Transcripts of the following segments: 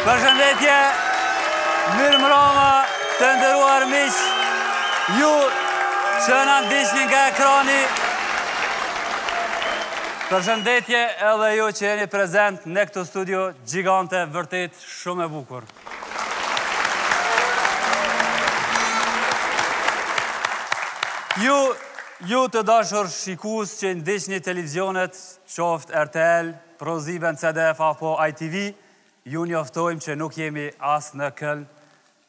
Përshëndetje, mirë mbrëma të nderuar miq, ju që na ndiqni nga ekrani. Përshëndetje edhe ju që jeni prezent në këtë studio gjigante, vërtet shumë e bukur. Ju të dashur shikues që ndiqni televizionet, qoftë RTL, ProSieben, CDF apo ITV, ju njoftojmë që nuk jemi as në Köln,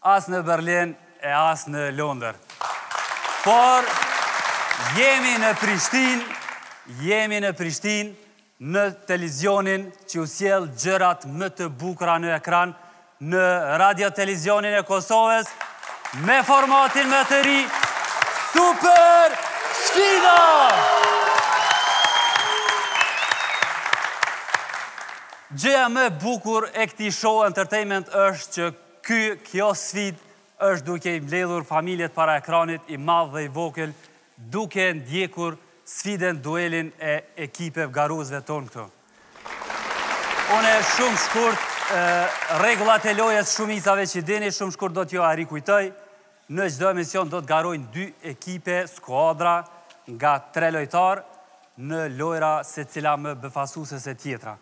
as në Berlin e as në Londër. Por jemi në Prishtinë, në televizionin që u sjell gjërat më të bukura në ekran, në radio televizionin e Kosovës, me formatin më të ri, Super Sfida! Gjëja më bukur e këtij show entertainment është që kjo sfidë është duke i mbledhur familjet para ekranit, i madh dhe i vogël, duke ndjekur sfidën, duelin e ekipeve garuzve tonë këtu. Unë shumë shkurt, rregullat e lojës shumicave që dini, shumë shkurt do t'ju rikujtoj. Në çdo emision do të garojnë 2 ekipe, skuadra, nga 3 lojtarë, në lojra se cila më befasuese se tjetra.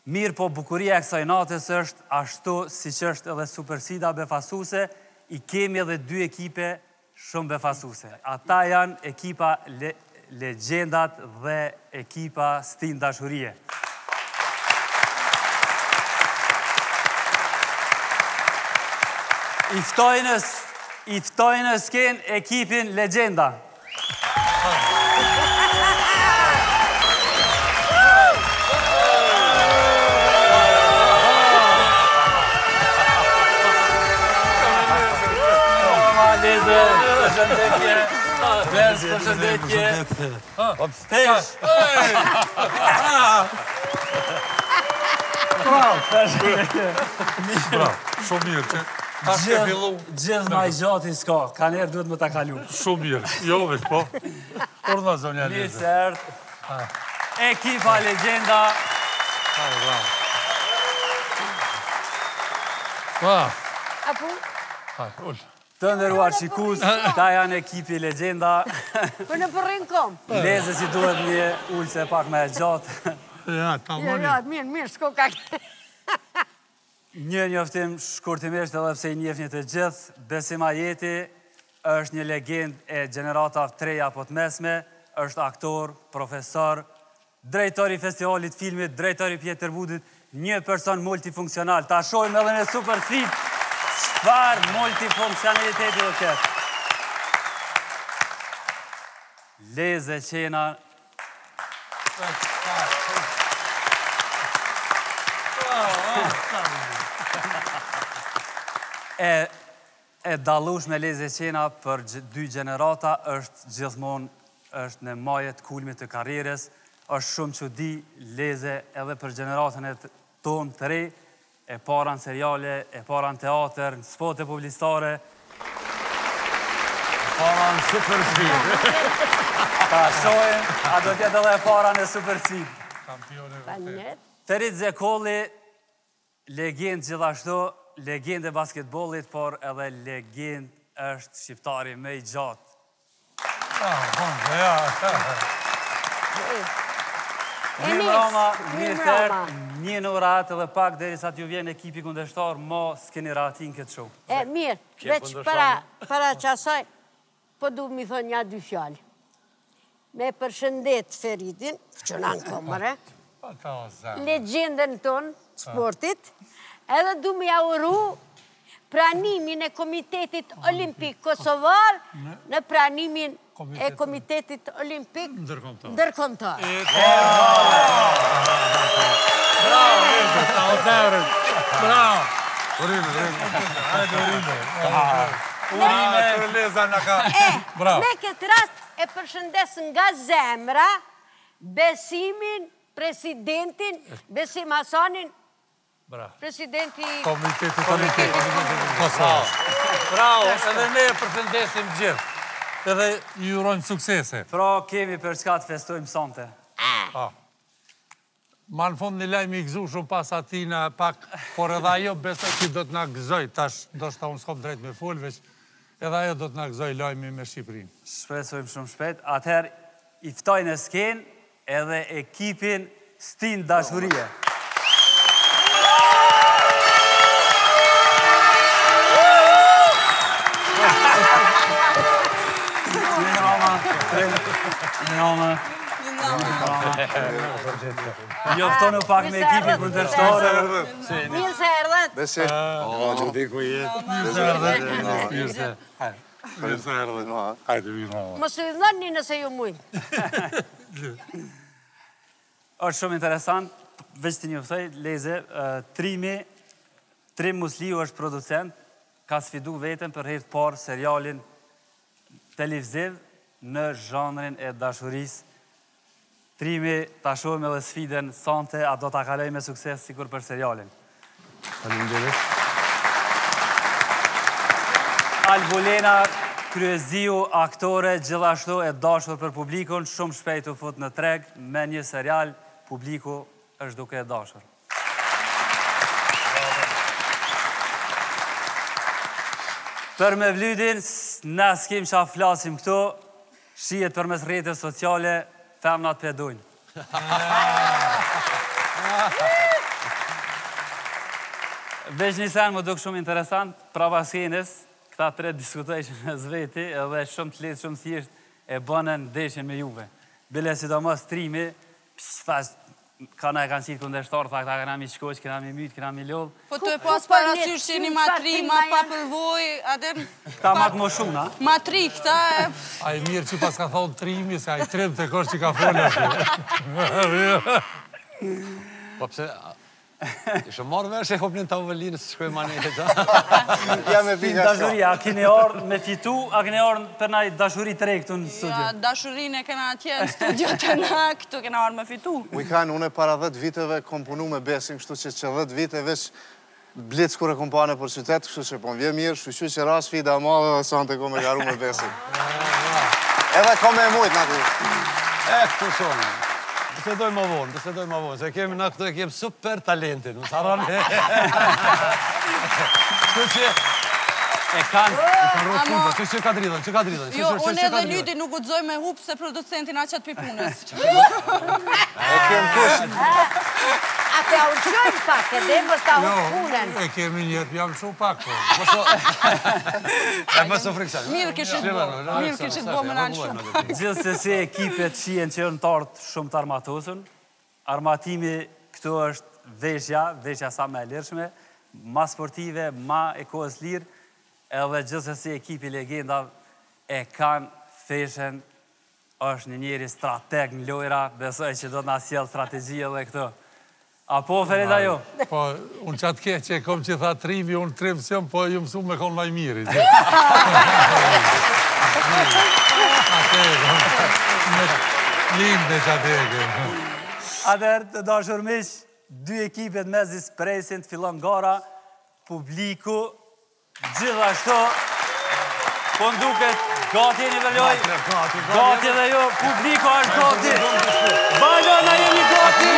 Mirë, po bukuria e kësaj natës është ashtu si që është edhe Supersfida befasuese, i kemi edhe 2 ekipe shumë befasuese. Ata janë ekipa Legjendat dhe ekipa Stin Dashurie. I ftojnë në skenë ekipin Legjenda. Leze, përshëndetje. Bez, përshëndetje. Tesh. Bravo, përshëndetje. Bravo, shumë mirë që ta shke fillu. Gjithë ma i gjati s'ka, ka njerë duhet më ta kalu. Shumë mirë, jo veç po. Por në zonja Leze. Mirë sërt. Ekipa Legjenda. Bravo. Bravo. Apo? Hajde, ullë. Të nderuar shikues, ta janë ekipi Legjenda. Për në përrin kom. Leze si duhet një ullëse pak me e gjatë. Ja, ta moni. Ja, mirë, s'ko ka. Një njoftim shkurtimisht edhe pse i njefni të gjithë, Besim Ajeti është një legend e gjeneratave 3 apo të mesme, është aktor, profesor, drejtori i festivalit filmit, drejtori i Pjetërvudit, një person multifunksional. Ta shohim edhe në Supersfidë. Çfarë multifunksionaliteti do ketë. Leze Qena. E dallush me Leze Qena për 2 gjenerata është gjithmonë është në majet kulmit të karrierës, është shumë çudi Leze edhe për gjeneratën e tonë të re, e para në seriale, e para në teatr, në spote publicitare, e para në Supersfidë. Ta shohim, a do t'jetë edhe e para në Supersfidë. Fanet. Ferit Zekolli, legend gjithashtu, legend e basketbollit, por edhe legend është shqiptari më i gjatë. Mirë mbrëma, mirë tërë, një në ratë dhe pak derisa t'ju vjen ekipi kundërshtar, mo s'keni ratin këtë shumë. Mirë, veç para qasaj, po du mi thonë një 2 fjallë. Me përshëndet Feridin, që në në komëre, legjendën tonë, sportit, edhe du mi auru pranimin e Komitetit Olimpik Kosovar në pranimin e Komitetit Olimpik Ndërkombëtar. Bravo, bravo. Me këtë rast e përshëndes nga zemra Besimin, presidentin, Besim Hasanin, presidenti Komitetit Kosovës. Bravo, edhe ne e përshëndesim gjithë. Edhe ju urojmë suksese. Pra, kemi për çka të festojmë sonte. Ma në fund një lajmë I gëzu shumë pas atina pak, por edhe ajo besoj që do të na gëzoj, tash do shta unë s'kom drejt me full, veç edhe ajo do të na gëzoj lajmi me Shqipërinë. Shpresojmë shumë shpejt. Atëherë, I ftoj në skenë edhe ekipin Stin Dashurie. Joftonu pak me ekipin kundërshtar. Mirë se erdhët. Besi. Që di ku je. Mirë se erdhët. Hajde, mirë. Mos u dhëni nëse ju mujnë. Është shumë interesant, veç të njoftoj, Leze, Trim Musliu është producent, ka sfidu vetën për herë të parë serialin televiziv në zhanrin e dashurisë. Trimi ta shohim edhe sfiden sante, a do ta kaloj me sukses sikur për serialin. Faleminderit. Albulena Kryeziu, aktore, gjithashtu e dashur për publikun, shumë shpejt u fut në treg, me një serial, publiku është duke e dashur. Për me vlydin, ne s'kem qa flasim këto, shihet për mes rrjetes sociale, femnat pedojnë. Veç një sen më duk shumë interesant, prava skenës, këta tre diskutojshën në zveti, edhe shumë të letë, shumë thjesht, e bënën ndeshjen me juve. Bile sidomos Trimi, ka na e kanë qitë kundërshtarë, tha këta këna mi shkoq, këna mi mytë, këna mi lodhë. Po të e pas parasysh që një matri, ma pa përvoj, adem... Këta matë më shumë, na? Matri, këta e... A I mirë që pas ka thonë Trimi, se a I trim të kosh që ka folë. Po pse... Ishë marrë vesh e hopnin të avëllinës të shkoj manetet, Ja me Stin Dashuria, a keni orë me fitu, a keni orë për naj dashuri të rejë këtu në studio? Ja, dashurin e kena atje në studio të na, këtu kena orë me fitu. Ujkan, unë para 10 viteve kom punu me Besin, kështu që 10 vite veç blitz kur e kom pane për qytet, kështu që po më vje mirë, shqy që ras fida madhe dhe sante kom e garu me Besin. Edhe kom e mujt në aty. këtu shumë. Të doj më vonë, se kemi na këtu e kemi super talentin, më tharon. Kështu që... E kanë... Kështu që ka dridhën. Jo, unë edhe Lydi nuk guxoj me hup se producentin a qatë pipunës. E kem kush. A te auqojnë pak, edhe mos ta hup punën. E kemi njërë, jam shumë pak. E më së frikësan. Mirë këshit bo më nanë shumë. Gjithë se si ekipet shien që në tartë shumë të armatosën. Armatimi këtu është veshja sa me lirshme, ma sportive, ma e kohës lirë, edhe gjithë se si ekipi legendav e kanë feshen, është një njeri strateg në lojra, besoj që do të nga sjellë strategji edhe këto. Apo, Ferida jo? Po, unë qatë ke që e kom që tha Trimi, unë trim s'jom, po ju mësu me konë maj miri. Linde që atë e ke. Atëherë të dashur miq, dy ekipet mezis presin të fillon gara, publiku, gjithashtu, po nduket gati jeni vëlloj, gati dhe jo, publiku është gati, vajdo na jemi gati,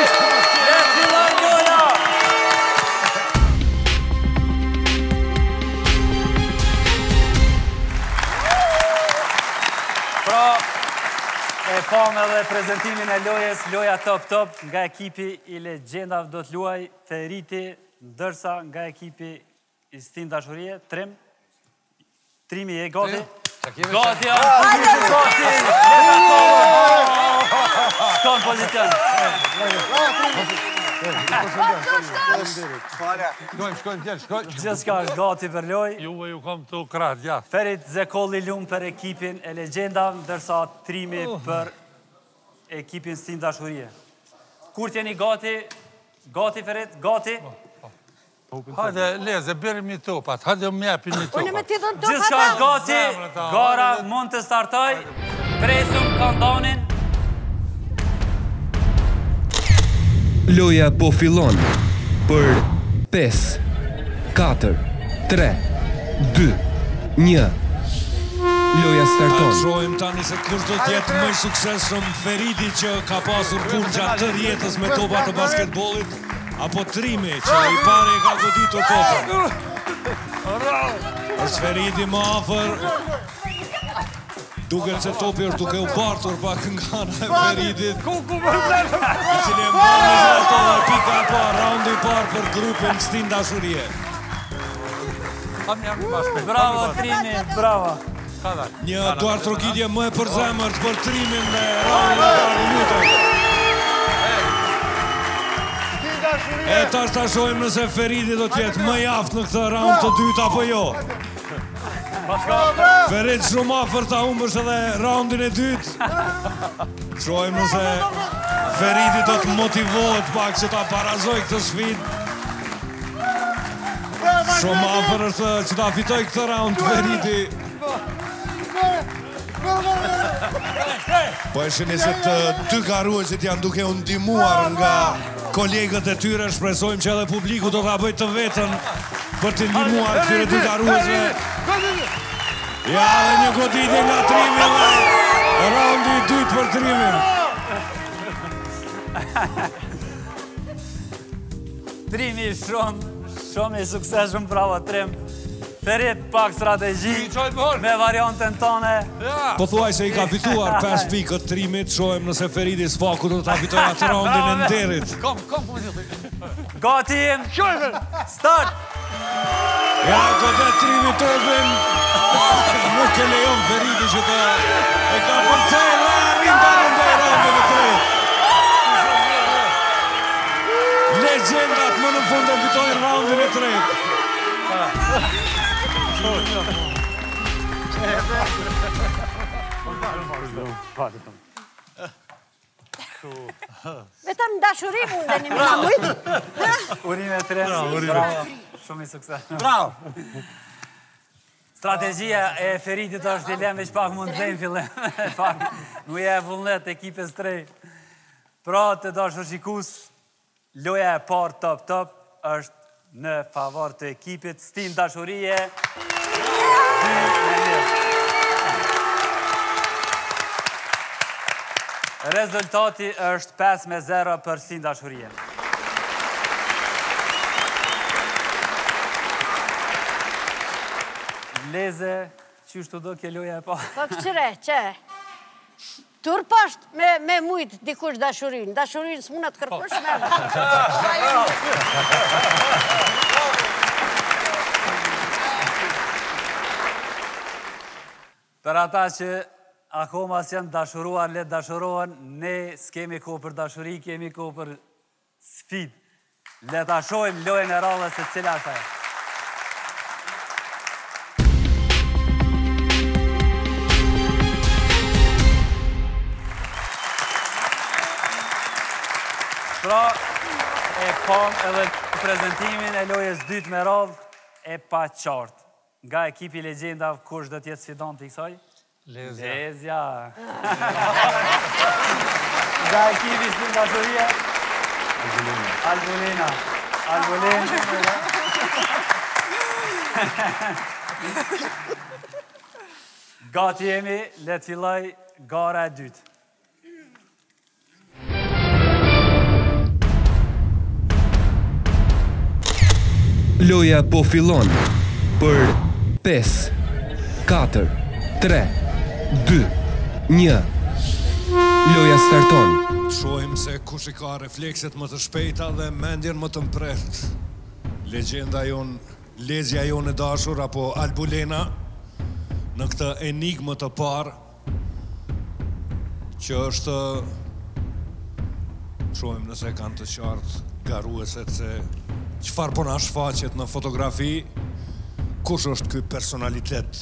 e fillon gara. Pra, e pam edhe prezentimin e lojes, loja top, nga ekipi I legendav do të luaj Feriti, ndërsa nga ekipi I Stin Dashurie, Trimi e gati. Gati, gati, shkon pozicion. Shkojmë, Gjithë shka është gati për loj. Juve ju kom të kratë, ja. Ferit Zekolli lumë për ekipin e legendav, ndërsa Trimi për ekipin Stin Dashurie. Kur t'jeni gati? Gati, Ferit? Gati? Hajde, Leze, bërim një topat, hajde më japin një Unë me topat. ti dhënë topat. Gjithë shka është gati, gara mund të startoj, presum kandonin. Loja po fillon për 5, 4, 3, 2, 1. Loja starton. Shohim tani se kush do t'jetë më i suksesshëm, Feridi që ka pasur punë gjatë tërë jetës me topa të basketbollit, apo Trimi që i pari e ka goditur topën. Është Feridi më afër. Duket se topi është duke u bartur pak nga ana e Feridit. I cili e mban me zërtove pika e parë, raundi i parë për grupin Stin Dashurie. Bravo, Trimi, bravo. Një duart trokitje më e përzemërt për Trimin me raundin e parë minutën. E tash ta shohim nëse Feridi do t'jetë më i aftë në këtë raund të dytë apo jo. Ferit shumë afër ta humbësh edhe raundin e dytë. Shohim nëse Feridi do të motivohet pak që ta parazoj këtë sfidë. Shumë afër është që ta fitoj këtë raund Feridi. Po e sheni se të dy garuesit janë duke u ndihmuar nga kolegët e tyre, shpresojmë që edhe publiku do ta bëjë të vetën për të ndihmuar këtyre dy garuesve. Ja, dhe një goditje nga Trimi dhe raundi i dytë për Trimin. Trimi shumë i suksesshëm, bravo Trim. Ferit pak strategji me variantën tone. Po thuaj se i ka fituar 5 pikët Trimit, shohem nëse Feridi s'paku do ta fitoj atë raundin e nderit. Gati jem, start! Ja, godet Trimi topin. Nuk e lejon Feridi që të e ka përcej dhe arrin të rëndoj raundin e tretë. Legendat më në fund e fitojnë raundin e tretë. Vetëm dashuri mundeni me na mujt. Urime Trim, bravo. Shumë i sukses. Bravo. Strategjia e Feridit është t'i lem veç pak mund zem fillim. Nuk e vullnet ekipes trej. Pra të dashur shikus, loja e parë top është në favor të ekipit Stin Dashurie. Rezultati është 5-0 për Stin Dashurie. Leze, qështu do kje loja e pa? Po këqire, që? Tur pasht me mujt dikush dashurin. Dashurin s'muna të kërkosh me. Për ata që akoma s'janë dashuruar, le dashurohen, ne s'kemi kohë për dashuri, kemi kohë për sfid. Le ta shohim lojën e radhës se cila është ajo. Pra, e pam edhe prezentimin e lojës dytë me radhë e pa qartë. Nga ekipi Legenda, kush do t'jetë sfidant të kësaj? Lezja. Nga ekipi Stin Dashurie? Albulina. Gati jemi, le t'filloj gara e dytë. Loja po fillon për 5, 4, 3, 2, 1. Loja starton. Shohim se kush i ka reflekset më të shpejta dhe mendjen më të mprehtë. Legenda jon, lezja jon e dashur apo Albulena në këtë enigmë të parë që është shohim nëse kanë të qartë garueset se çfarë po na shfaqet në fotografi, kush është ky personalitet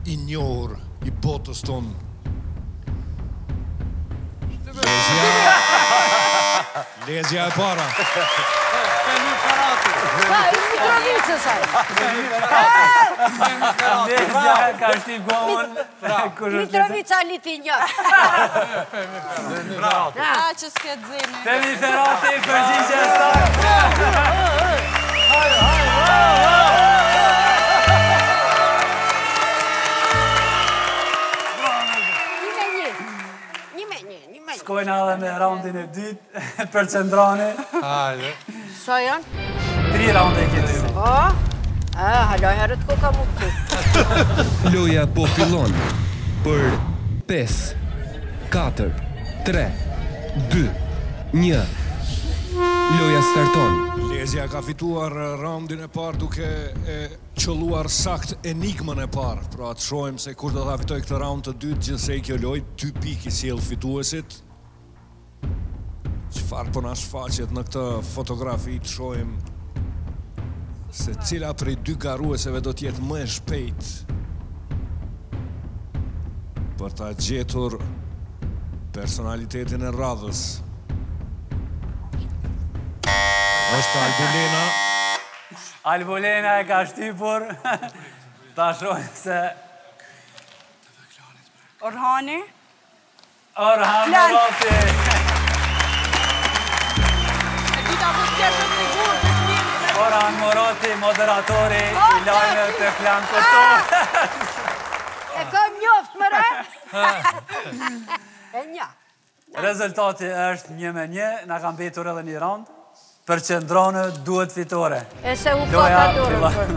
i njohur i botës tonë. Lezja e para. Mitrovicës aj. Lezja ka shtim gomën. Mitrovica liti një. A, që s'ke të zemi. Femi Ferati, përgjigje e saktë. Shkojna edhe me raundin e dytë për Qendrani. Hajde. Sa janë? 3 raunde e kemi. Hala herët ko ka mu këtu. Loja po fillon për 5, 4, 3, 2, 1. Loja starton. Lezja ka fituar raundin e parë duke e qëlluar sakt enigmën e parë. Pra të shojmë se kur do ta fitoj këtë raund të dytë, gjithsej kjo lojë 2 pikë i sjell fituesit. Çfarë po na shfaqet në këtë fotografi, të shohim se cila prej 2 garueseve do t'jetë më e shpejt për ta gjetur personalitetin e radhës. Është Albulena. Albulena e ka shtypur. Ta shohim se... Orhani. Orhan Morati. E dita po t'kesh është sigur të shmirë. Orhan Morati, moderatori i lajme të Klan Kosovë. E ka mjoft më re? E nja. Rezultati është 1-1, na kam betur edhe një raund. Për Qendrani duhet fitore. E se u kota dorën.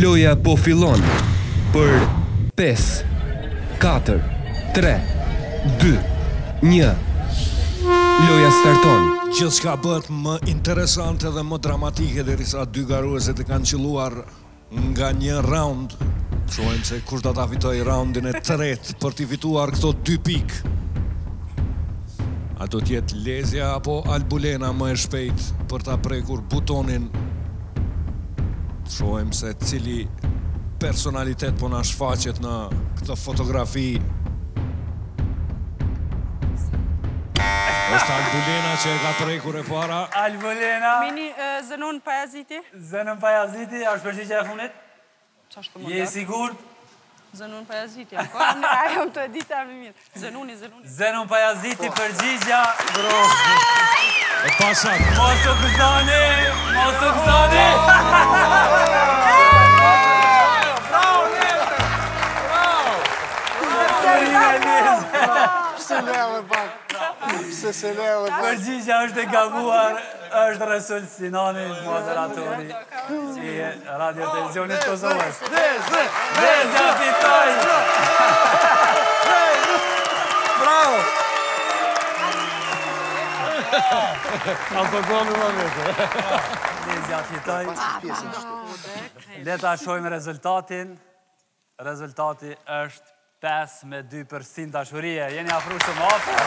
Loja po fillon për 5, 4, 3, 2, 1. Loja starton. Gjithçka bëhet më interesante dhe më dramatike derisa 2 garueset e kanë qelluar nga një raund. Shohim se kush do ta fitojë raundin e tretë për t'i fituar këto 2 pikë. A do t'jetë Lezja apo Albulena më e shpejt për ta prekur butonin? Shohim se cili personalitet po na shfaqet në këtë fotografi. Është Albulena që e ka prekur e para. Albulena. Mini Zenon Pajaziti. Zenon Pajaziti, është përgjigja e fundit? Je i sigurt? Zenon Pajaziti. Ajo më të dita më mirë. Zenoni. Zenon Pajaziti, përgjigja. E pasak. Mos u gëzoni. Përgjigja është e gabuar, është Resul Sinani, moderatori i Radio Televizionit Kosovës. Lezja fitoj! Bravo! Lezja fitoj. Leta shojmë rezultatin. Rezultati është 5-2 për sin dashurie. Jeni afru shumë afër.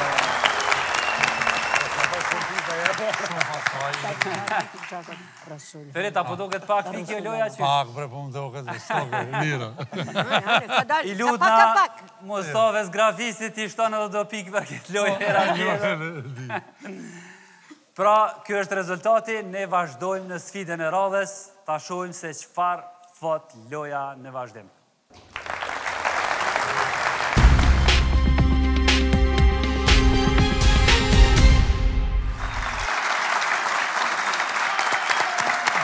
Ferit, apo do këtë pak fikjo loja që? Pak, bre, po më do këtë stoke, lirë. I lutna Mustafes grafisit i shtonë edhe do pikë për këtë loja era tjera. Pra, kjo është rezultati, ne vazhdojmë në sfidën e radhes, ta shohim se çfarë thot loja në vazhdim.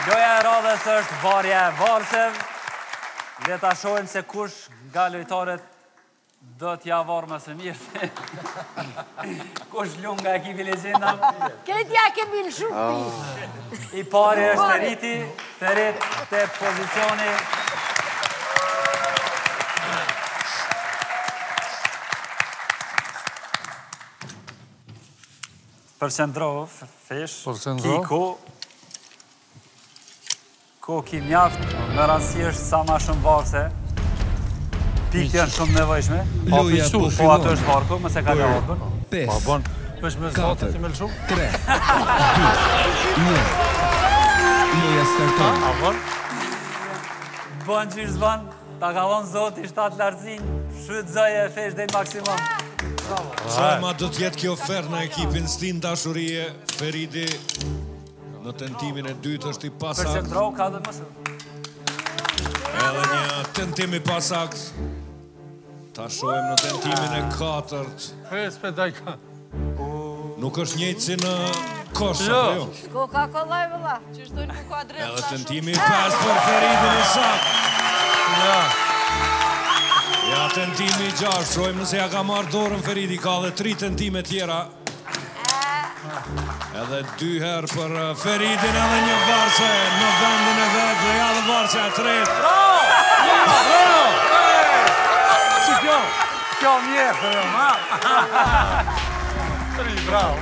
Loja e radhës është varja e varsev. Le ta shohim se kush nga lojtarët do t'ja varë më së mirë. Kush lun nga ekipi Legjenda. Këtja kemi lë shumë. I pari është Feriti. Ferit të pozicioni. Përqendro, fesh. Kiko. Ko ki mjaft, në rëndësi është sa ma shumë varse. Pikë janë shumë nevojshme. Loja po Po ato është varko, mëse ka ka varko. 5, Vesh me zotë si me lëshu? 3, 2, 1. Loja starton. Bën që zban, ta ka vonë zoti 7 lartësin, shytë zëje e fesh dhe i maksimum. Shojma do t'jetë kjo ofertë në ekipin Stin Dashurie. Feridi në tentimin e dytë është i pasakt. Përqendro, ka dhe mësë. Edhe një tentim i pasakt. Ta shojmë në tentimin e katërt. Spedaj ka. Nuk është njëjtë si në Kosovë, jo? Shko ka kollaj, vëlla. Që shdojnë ku ka drejtë. Edhe tentimi i pas për Feridin i sakt. Ja tentimi 6, shojmë nëse ja ka marrë dorën Feridi, ka dhe 3 tentime tjera. Edhe 2 herë për Feridin, edhe një varse në vendin e vetë, dhe ja dhe varse e tretë. Bravo! Që kjo mjefë, ma? Bravo,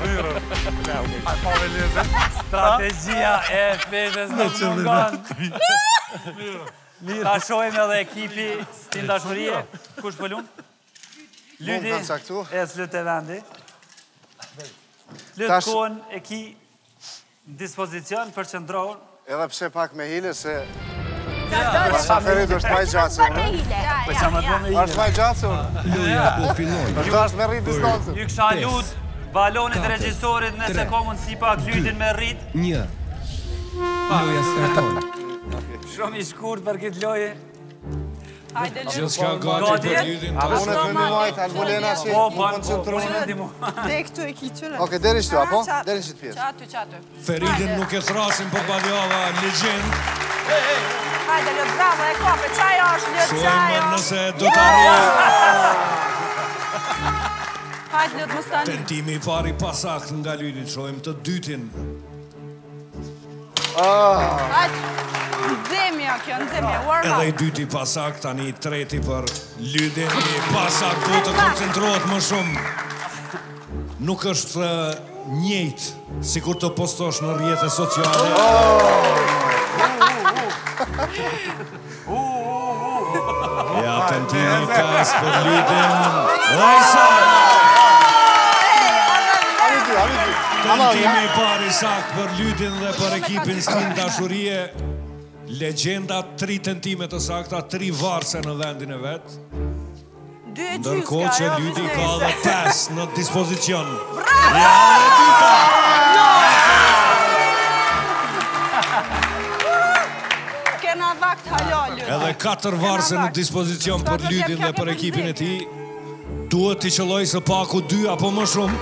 Strategjia e Feshes në mungon. Ta shojmë edhe ekipi Stin Dashurie. Kush pëllum? Lyti e s'lut e vendi. Lutë kohën e ki në dispozicion për qëndrohën. Edhe pse pak me hile, se... Ferit është maj gjatë, është maj gjatë, është ashtë me rritë distancën. Ju kësha lutë balonit regjisorit nëse ka mundësi pak Lytin me rritë. Një. Loja starton. Shumë I shkurt për këtë loje. Gjithë s'ka gati për Lytin. A unë të minuajt, Albolena që Po, më koncentrojnë. Dhe këtu e ki qëre. Oke, deri shtu, apo? Deri shtu pjesë. Qatu. Feridin nuk e thrasin për Badjava, legend. Hajde, Lut, bravo, e kope, qaj është, Lut, qaj Shojmë është. nëse do të arrijë. Hajde, Lut, Mustani. Tentimi I pari pasakt nga Lyti, shojmë të dytin. Hajde, nëzemja kjo, nëzemja, warm Edhe I up. dyti pasakt, tani I treti për Lytin. I pasakt do të koncentrohet më shumë. Nuk është njëjtë, si kur të postosh në rrjete sociale. Ja, tentimi 5 për Lytin. Rajsa! Tentimi pari sakt për Lytin dhe për ekipin Stin Dashurie. Legenda 3 tentime të sakta, 3 varse në vendin e vetë. Ndërkohë që Lyti ka dhe 5 në dispozicion. Ja, dhe dyta! Kena vakt halal, Lut. Edhe 4 varse në dispozicion për Lytin dhe për ekipin e ti. Duhet t'i qëlloj së paku 2 apo më shumë.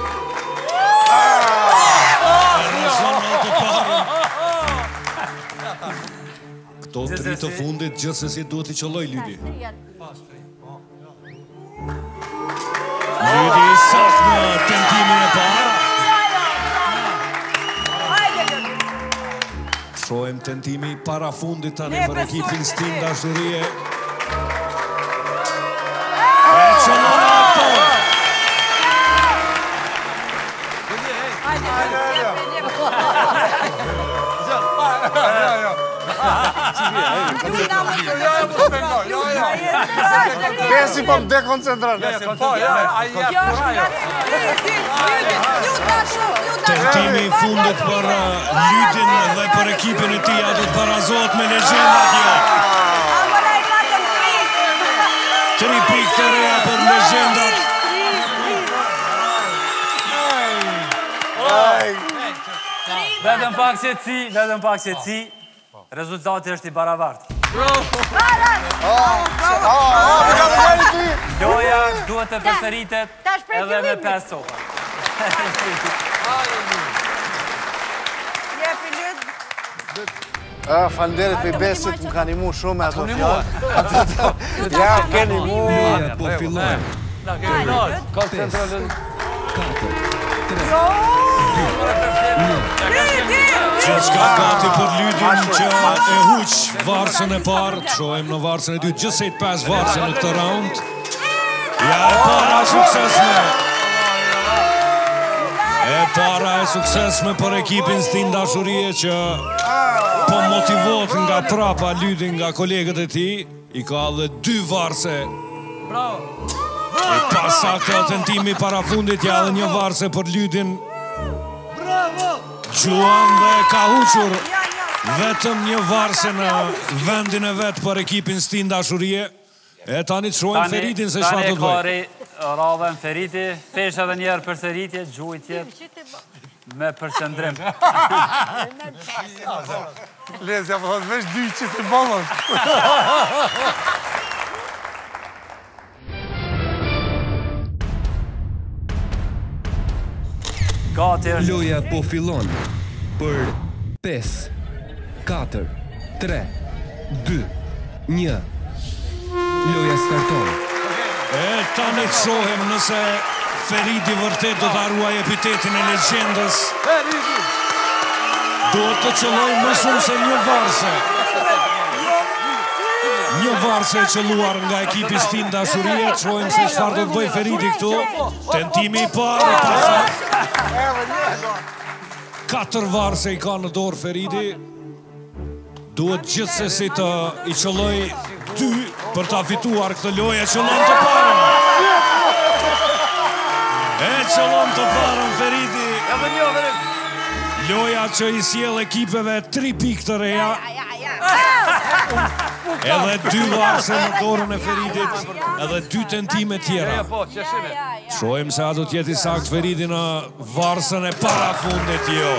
Këto 3 të fundit gjithsesi duhet t'i qëlloj Lyti. Lyti I sakt në tentimin e parë. Shohem tentimi para fundit tani për ekipin Stin Dashurie. E qëllon ato! Pesi po më dekoncentran. Tentimi I fundit për Lytin dhe për ekipin e tij, do të barazohet me legjenda kjo. 3 pikë të reja për legjendat. Vetëm pak se ci, rezultati është I barabartë. Loja duhet të përsëritet edhe me 5 sopa. Falënderit për I Besit, më ka nimu shumë me ato fjallë. Ja, ke nimu. Loja po fillon. Koncentrojnë. 4, 3, Gjithçka gati për Lytin që e huq varsën e parë. Shohem në varsën e dytë, gjithsejt 5 varse në këtë round. Ja, e para e suksesme. E para e suksesme për ekipin Stin Dashurie që po motivohet nga trapa Lyti nga kolegët e tij. I ka dhe 2 varse. E pasaktë tentimi para fundit, ja dhe një varse për Lytin. Gjuan dhe ka huqur vetëm një varse në vendin e vetë për ekipin Stin Dashurie. E tani të shojnë Feridin se shfa të të bëjë. Tani radhen Feriti, fesh edhe njerë përsëritje, gjujt jetë me përshëndrim. Lezja po thotë vesh 2 që të bëllon. Loja po fillon për 5, 4, 3, 2, 1. Loja starton. Tani të shohim nëse Feridi vërtet do të arruaj epitetin e legjendës. Duhet të qëlloj më shumë se një varse. Një varse e qëlluar nga ekipi Stin Dashurie. Shohim se çfarë do të bëj Feridi këtu. Tentimi i parë. 4 varse i ka në dorë Feridi. Duhet gjithsesi të i qëlloj 2 për ta fituar këtë lojë. E qëllon të parën. Feridi. Loja që i sjell ekipeve 3 pikë të reja. Edhe 2 varse në dorën e Feridit. Edhe 2 tentime tjera. Shohim se a do t'jeti sakt Feridi në varsën e parafundit jo.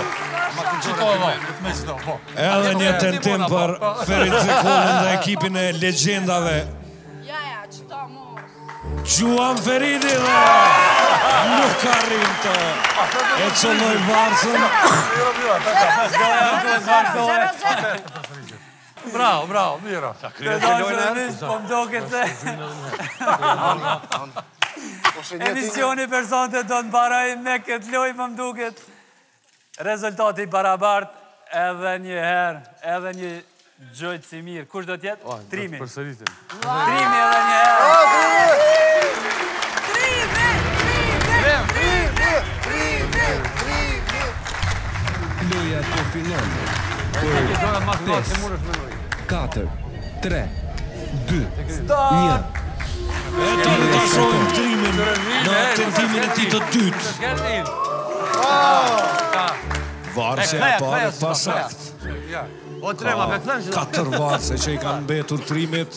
Edhe një tentim për Ferit Zekolin dhe ekipin e legjendave. Gjuan Feridi dhe nuk arrim të e qëlloj varsën. Bravo, mira. Po mdoket se emisioni për sonte do të mbaroj me këtë lojë më mduket. Rezultati barabart edhe një herë, edhe një gjojtë si mirë. Kush do t'jetë? Trimi. Trimi edhe një herë. Loja po fillon. 5, 4, 3, 2, 1. E tani ta shohim Trimin në tentimin e tij të dytë. Varsja e parë pasakt. 4 varse që i kanë mbetur Trimit.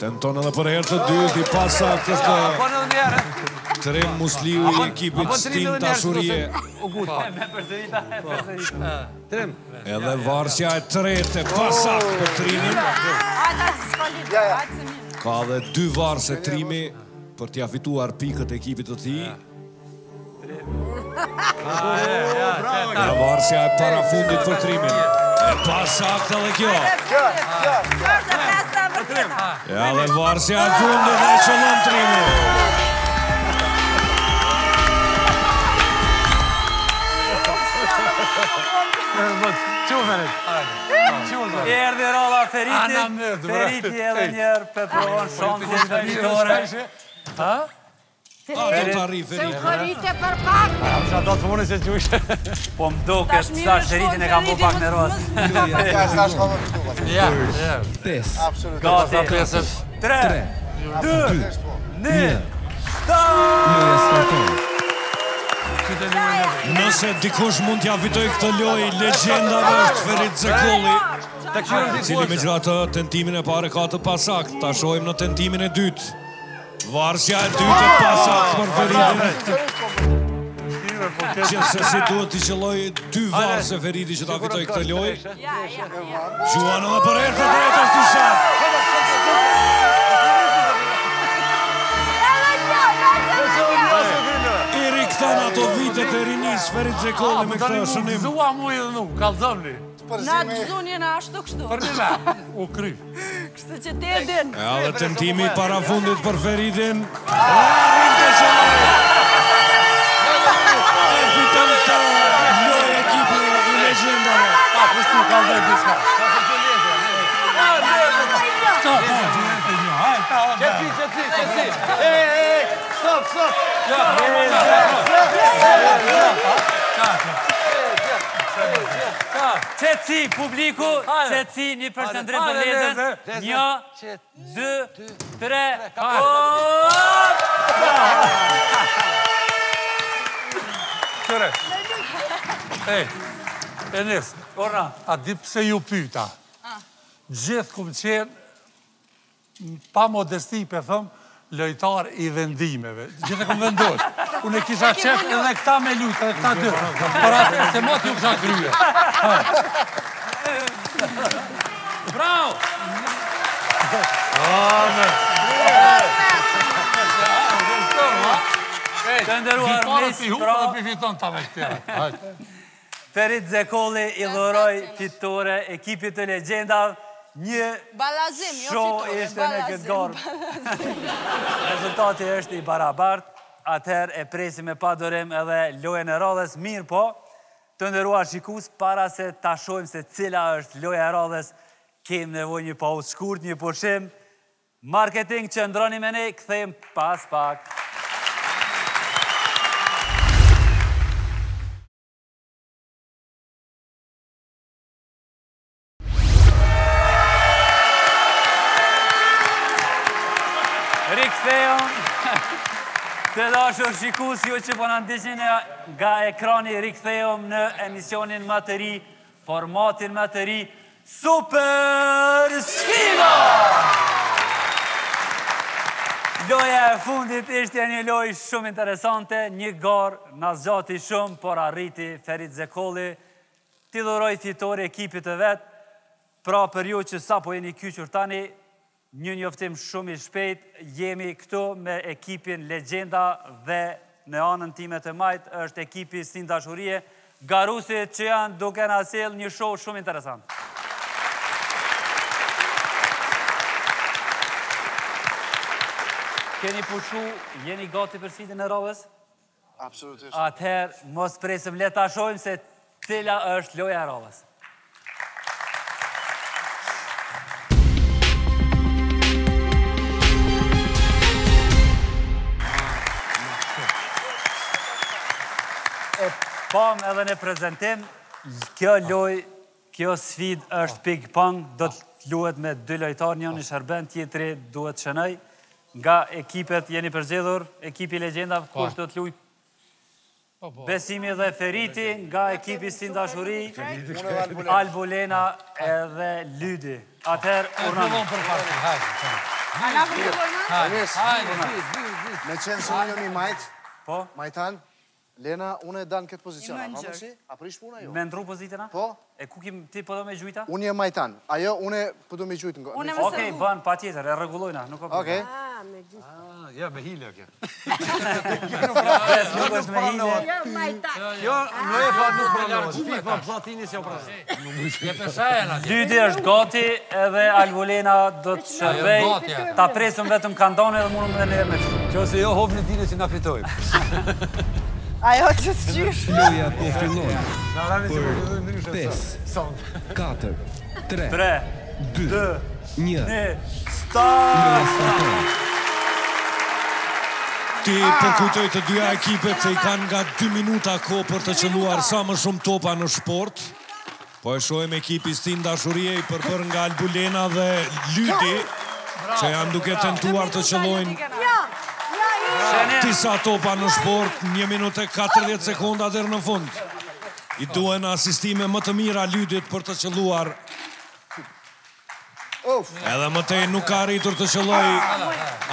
Tenton edhe për herë të dytë i pasakt është Tren Musliu i ekipit Stin Dashurie. Edhe varsja e tretë e pasakt për Trimin. Ka dhe 2 varse Trimi për t'ja fituar pikët e ekipit të tij. Nga varsja e parafundit për Trimin. E pasakt edhe kjo. Ja dhe varsja e fundit dhe qëllon Trimin. Erdi rolla Feritit. Feriti edhe njerë peprovon shansin dhe vitore. Se u korite për pak. Po mduket sa Feritin e kam bu pak në rosë. 3, 2, 1, start! Nëse dikush mund t'ja fitoj këtë lojë, legjendave është Ferit Zekoli, cili me gjatë tentimin e pare ka të pasakt. Ta shohim në tentimin e dytë. Varsja e dytë e pasakt për Feritin. Gjithsesi duhet t'i qëlloj 2 varse Feriti që ta fitoj këtë lojë. Gjuan edhe për herë të drejtë është i shat. Ato vitet e rinis Ferit Zekoli me këtë shënim. Zua mu i dhe nuk, kalzomni. Na të zunje në ashtu kështu. Për një me, u kry. Kështu që te edin. E dhe tentimi para fundit për Feritin. Arrin të qëlloj. E fiton të loj ekipi i legjendave. Kështu kalzoj diska. Qëtësi. Stop. Qëtësi, publiku, qëtësi, një përshëndrim për lezën. 1, 2, 3, Qëre. Enes, a di pse ju pyta? Gjithë kumë qenë, pa modesti për thëmë, lojtar i vendimeve. Gjithë e këmë vendosë. Unë e kisha qef edhe këta me lujtë, edhe këta dërë. Për atë se moti ju kisha kryje. Bravo! Të ndëruar mis, Ferit Zekoli i dhuroj fitore ekipit të legjendav një show ishte në këtë garë. Rezultati është i barabart, atëherë e presim me pa dorim edhe lojën e radhës, mirë po, të nderuar shikues, para se ta shohim se cila është loja e radhës, kemi nevojë një pauzë shkurt, një pushim. Marketing që ndroni me ne, kthejmë pas pak. Rikthejmë, të dashur shikues, ju që po na ndiqni nga ekrani, rikthejmë në emisionin më të ri, formatin më të ri, Super Sfida! Loja e fundit ishte një lojë shumë interesante, një garë në zgjati shumë, por arriti Ferit Zekolli, t'i dhuroj fitori ekipit të vetë, pra për ju që sa po jeni kyqur tani, një njoftim shumë i shpejt, jemi këtu me ekipin Legenda dhe në anën time të majtë është ekipi Stin Dashurie, garusit që janë duke na sjell një show shumë interesant. Keni pushu, jeni gati për sfitin e radhës? Absolutisht. Atëherë, mos presim, le ta shohim se cila është loja e radhës. E pam edhe në prezentim, kjo loj, kjo sfid është ping-pong, do të luhet me 2 lojtar, njëri shërben, tjetri duhet shënoj. Nga ekipet jeni përzgjedhur, ekipi Legenda, kush do të luaj? Besimi dhe Feriti, nga ekipi Stin Dashuri, Albulena edhe Lydi. Atëherë, urnam. Me qenë se unë jam i majt, Po? majtan, Lena, unë e danë këtë poziciona. A prish puna jo? Me ndru pozitena? Po? E ku kim ti po do me gjujta? Unë jem majtan. Ajo, unë po do me gjujtë nga. Okej, ban, pa tjetër, e regullojna, nuk o për. Okej. Ja, me hile, kjo. Nuk është me hile. Jo, majta. Jo, në e fa nuk pranohet. FIFA, Platini s'jo pranohet. Lydi është gati edhe Albulena do të shërbej. Ta presëm vetëm kandone dhe mundëm dhe nërë me fitu. Qo se jo hopë në dine që na fitojmë. Ajo që të qysh. Loja po fillon për 5, 4, 3, 2, 1. Start! Ti përkujtoj të dyja ekipet se i kanë nga 2 minuta ko për të qëlluar sa më shumë topa në shport. Po e shohem ekipi Stin Dashurie i përbër nga Albulena dhe Lyti, që janë duke tentuar të qëllojnë disa topa në shport, 1 minutë e 40 sekonda dherë në fund. I duen asistime më të mira Lytit për të qëlluar. Edhe mëtej nuk ka arritur të qëlloj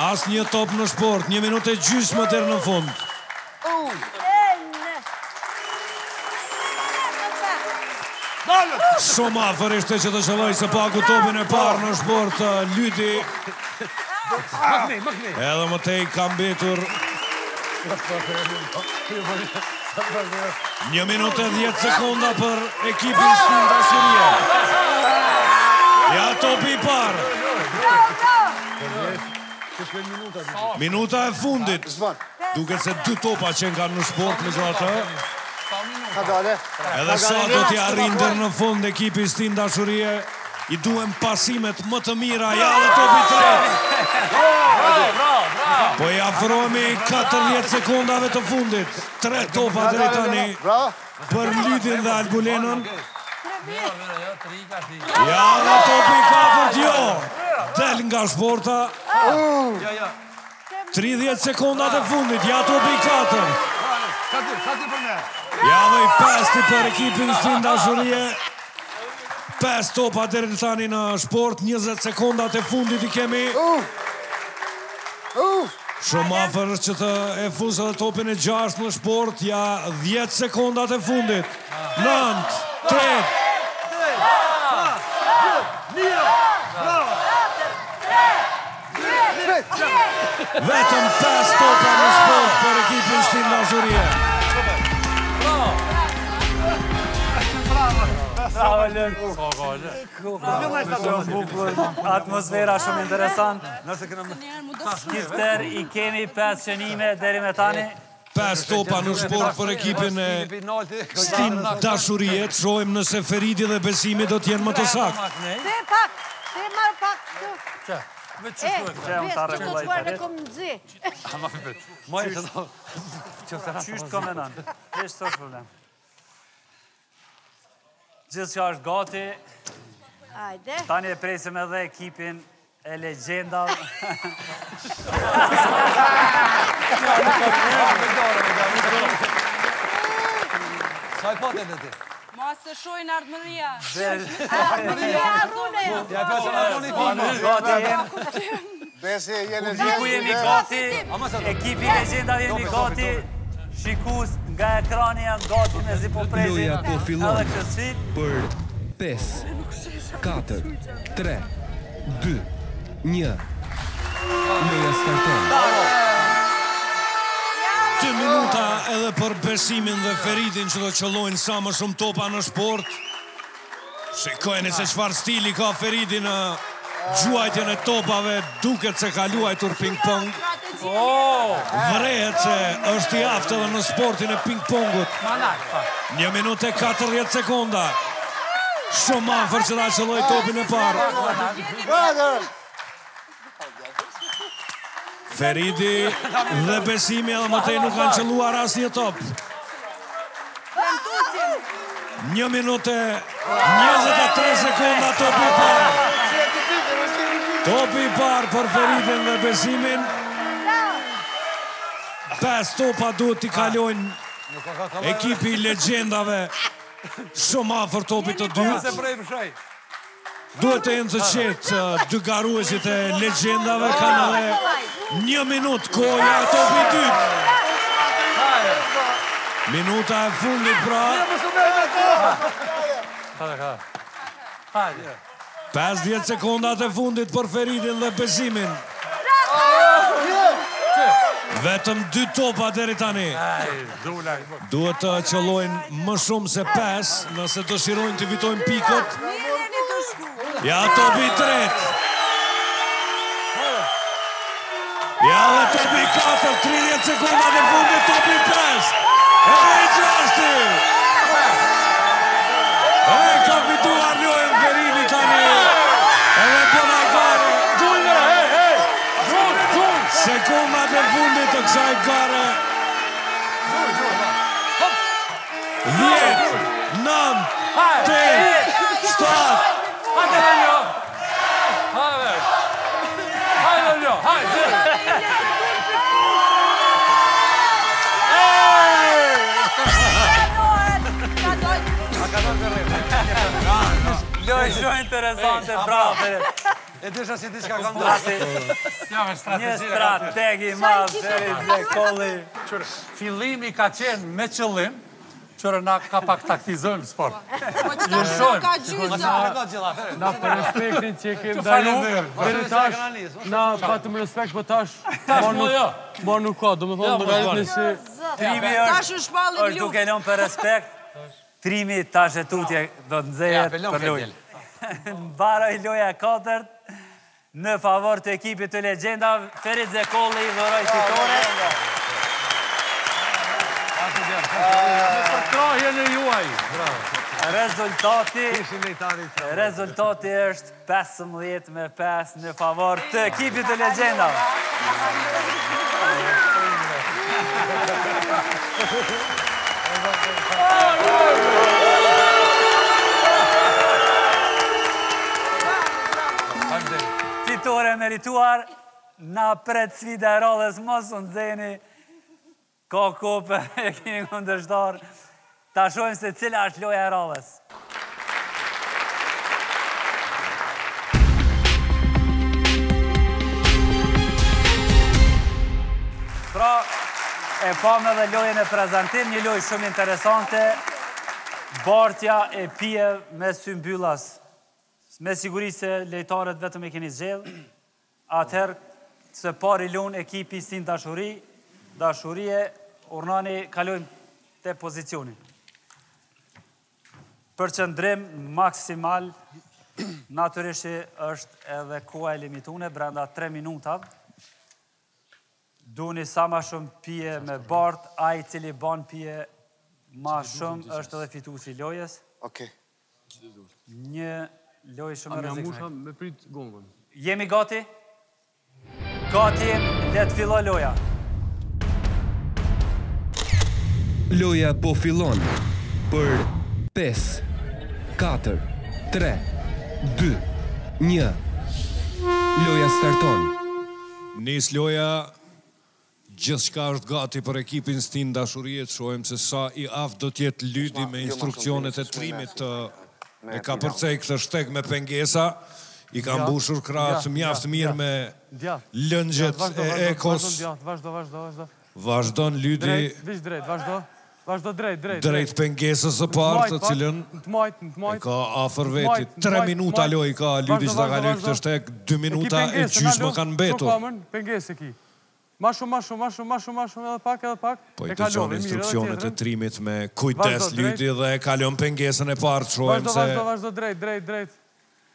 as një top në sport, 1 minutë e gjysmë dherë në fund. Shumë afer ishte që të qëlloj se paku topin e parë në sport Lyti. Edhe mëtej ka mbetur 1 minutë e 10 sekonda për ekipin Stin Dashurie. Ja topi i parë. Minuta e fundit. Duket se 2 topa që nga në sport me gjatë. Edhe sa do t'ja rinder në fund ekipi Stin Dashurie. I duen pasimet më të mira. Ja dhe topi 3. Po i afrohemi 40 sekundave të fundit. 3 topa dhe tani për Lytin dhe Albulenën. Ja dhe topi 4 jo. Del nga shporta. 30 sekundat e fundit. Ja topi 4. Ja dhe i 5 për ekipin Stin Dashurie. 5 topa deri tani në sport, 20 sekundat e fundit i kemi. Shumë afer që të e fusë dhe topin e 6 në sport, ja 10 sekundat e fundit. 9, 8, vetëm 5 topa në sport për ekipin Stin Dashurie. Bravo, Lën. Atmosfera shumë interesant. Skifter, i kemi 5 qenime deri me tani. 5 topa në sport për ekipin e Stim Dashuriet. Shohim nëse Feridi dhe Besimi do t'jenë më të saktë. Te pak, te marë pak të. Që unë ta regullaj të rrit. Kom në zi. Qysht komendan. Ishtë së është problem. Gjithë që është gati. Tani e presim edhe ekipin e legjendave. Sa i pote në ti? Ma se shojnë ardëmëria. Ardëmëria arrune. Ja pesën arruni pino. Besi, jene Publiku jemi gati, ekipi legjendave jemi gati. Shikus nga ekrani janë gati me zi po prezin. Loja po fillon edhe këtë sfit. Për 5, 4, 3, 2, 1. Loja starton. 2 minuta edhe për Besimin dhe Feridin që do qëllojnë sa më shumë topa në sport. Shikojnë se çfarë stili ka Feridi në gjuajtjen e topave, duket se ka luajtur ping-pong. Vrehet se është i aftë edhe në sportin e ping-pongut. 1 minutë e 40 sekonda. Shumë afër që ta qëlloj topin e parë. Feridi dhe Besimi edhe mëtej nuk kanë qëlluar asnjë top. 1 minutë e 23 sekonda topi i parë. Topi i parë për Feridin dhe Besimin. 5 topa duhet t'i kalojnë ekipi i legjendave. Shumë afër topit të dytë. Duhet të jenë të qetë dy garuesit e legjendave, kanë edhe 1 minutë koja e topi i dytë. Minuta e fundit pra. 50 sekondat e fundit për Feridin dhe Besimin. Vetëm 2 topa deri tani. Duhet të qëllojnë më shumë se 5 nëse dëshirojnë të fitojnë pikët. Ja, topi i tretë. Ja, dhe topi i 4, 30 sekundat e fundit, topi i 5. Edhe i 6. E ka fituar lojën Feridi tani. Edhe bëna gare. Sekundat e fundit të kësaj gare. 10, 9, 8, 7. Hajde, Lënjo! Hajde! Hajde, Lënjo! Hajde! Lojë shumë interesante, bravo, Ferit. E disha si ti që ka ndrati. Një strategi madhë, Ferit Zekolli. Fillimi ka qenë me qëllim, qërë na ka pak taktizojnë sport. Po që ka shumë ka gjyza. Na për respektin që kemë dajnu, veri tash, na patëm respekt për tash, ma nuk ka, do me thonë më rajtë nësi... Trimi është duke lënë për respekt, trimi tash e tutje do të nxehet për lojë. Mbaroj loja 4, në favor të ekipit të legjenda, Ferit Zekolli dhuroj fitore. Përkrahjen e juaj. Rezultati është 15-5 në favor të ekipit të legjendave. Fitore merituar, na pret sfida e radhës mos unë zeni. Ka kopë e kemi kundërshtar. Ta shojmë se cila është loja e radhës. Pra, e pamë edhe lojën e prezentim, një lojë shumë interesante. Bartja e pije me symbyllas. Me siguri se lejtarët vetëm e keni zgjedhë. Atëherë, se pari lunë ekipi Stim Dashurie, urnani kalojmë të pozicionin. përqëndrim maksimal, natyrisht është edhe koha e limitune, brenda 3 minutav. Duni sa ma shumë pije me bart, a i cili ban pije ma shumë është edhe fituesi i lojës. Okej. Një lojë shumë e rrezikshme. Musha me prit gongën. Jemi gati? Gati, le të filloj loja. Loja po fillon për 5, 4, 3, 2, 1. Loja starton. Nis loja. Gjithçka është gati për ekipin Stin Dashurie, të shohim se sa i aftë do t'jetë Lydi me instruksionet e trimit e ka përcej këtë shteg me pengesa, i ka mbushur krahët mjaft mirë me lëngjet e ekos. Vazhdon Lydi. Vazhdo drejt. Drejt pengesës së parë, të cilën e ka afër vetit. 3 minuta loj ka Lydi që ta kaloj këtë shteg, 2 minuta e gjysmë kanë mbetur. Pengesë ki. Ma shumë, edhe pak. Po i të gjonë instruksionet e trimit me kujdes Lydi dhe e kalon pengesën e parë, të shohem se... Vazhdo drejt.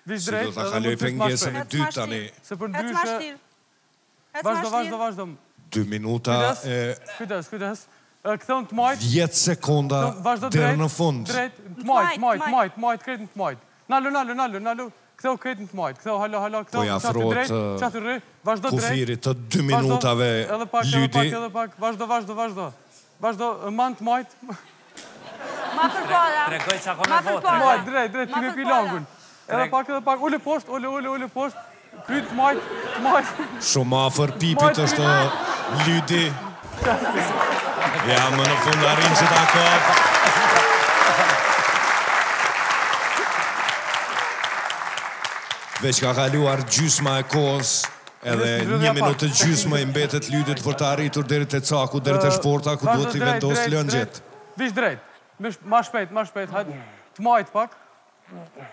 Vish drejt. Si do të kaloj pengesën e dytë tani. Se për ndryshe... Vazhdo. 2 minuta e... Kujdes. Këthon të majt... 10 sekonda dherë në fund. Drejt, të majt, kretin të majt. Nalu. Këtheu kretin të majt. Këtheu halo, Po i afrohet kufirit të 2 minutave Lydi. Edhe pak. Vazhdo. Man të majt. Ma përpara. Tregoj që ako me votë. Majt, drejt, ti me pilangun. Edhe pak, ule posht. Kryt të majt. Shumë afër pipit është Lydi. Ja, më në fund arrin që ta kap. Veç ka kaluar gjysma e kohës, edhe 1 minutë gjysma i mbetet Lydit për të arritur deri te caku, deri te shporta, ku duhet t'i vendos lëngjet. Vish drejt. Ma shpejt, hajde. Të majt pak.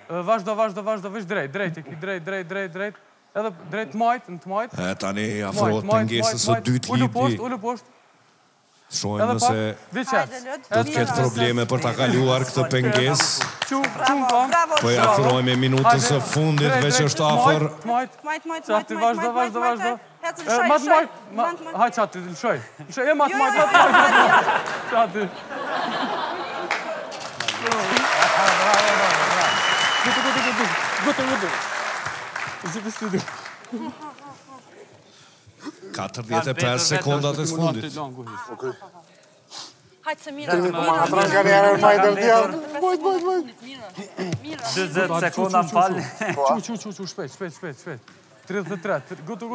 Vazhdo, vish drejt. Edhe drejt të majt. Tani afrohet pengesës së dytë Lydi. Ulu posht. Shohim nëse do të ketë probleme për ta kaluar këtë pengesë. Po i afrohemi minutës së fundit, veç është afër. Majt. Vazhdo. Hajde qati, lëshoj. Majt. Qati. Gutë. Zikë studio. 45 sekondat e fundit. Hajtë se mirë. 20 sekonda më falë. Qu, shpejt. 33. Gutë.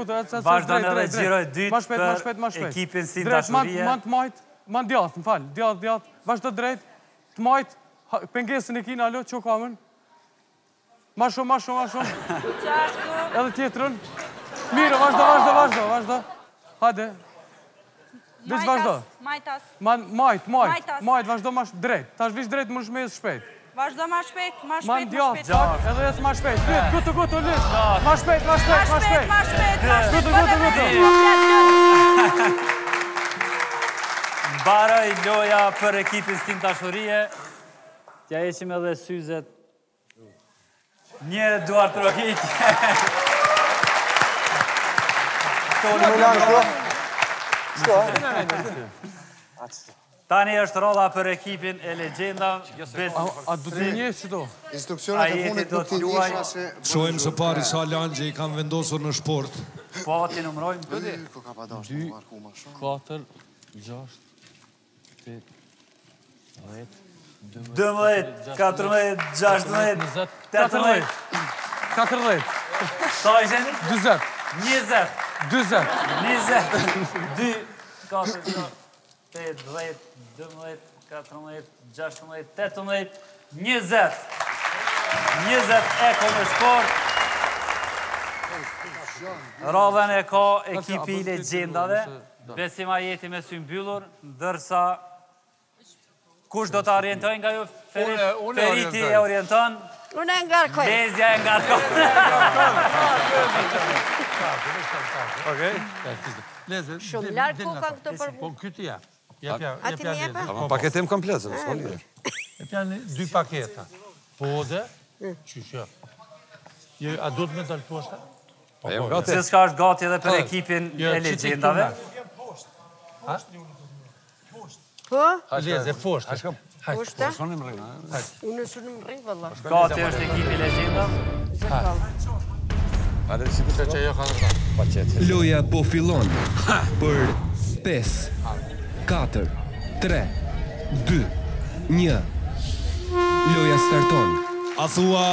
Vazhdo në dhe gjiroj dytë për ekipin Stin Dashurie. Man djath, më falë. Djath. Vazhdo drejt. Të majt. Pengesën e kina, alo, që kamën. Ma shumë. Edhe tjetërën. Mirë, vazhdo. Hajde. Veç vazhdo. Majtas. Majt, vazhdo ma drejt. Tash vish drejt më shmes shpejt. Vazhdo ma shpejt. Man djath, edhe jesë ma shpejt. Gutë, lyt. Ma shpejt. Gutë. Mbaroj loja për ekipin Stin Dashurie. Tja eqim edhe syzet. Një duar të rokik. Tani është rolla për ekipin e legjenda. A du të njës që do? Instruksionet e funit nuk t'i njësha se... Shohim së pari sa langje i kanë vendosur në shport. Po, ti numrojmë. 2, 4, 6, 8, 12, 14, 16, 18. 40. Sa i gjeni? 20. 20. 20. 2, 4, 8, 10, 12, 14, 16, 18, 20. 20 e ko në shport. Radhen e ka ekipi i legjendave. Besima jeti me sy mbyllur, ndërsa kush do të orientojnë nga ju? Feriti e orienton. Unë e ngarkoj. Lezja e ngarkoj. Shumë lartë ku ka këtë për Po këtë ja. A ti mi jepa? Paketim komplet, se në s'ka lidhje. E pjanë 2 paketa. Po dhe, qyshe. A du të me dalë poshta? Se s'ka është gati edhe për ekipin e legjendave. Po? Leze, poshta. Poshta? Unë së në më rrinë, vëlla. Gati është ekipi legjendave. Loja po fillon për 5, 4, 3, 2, 1. Loja starton. A thua,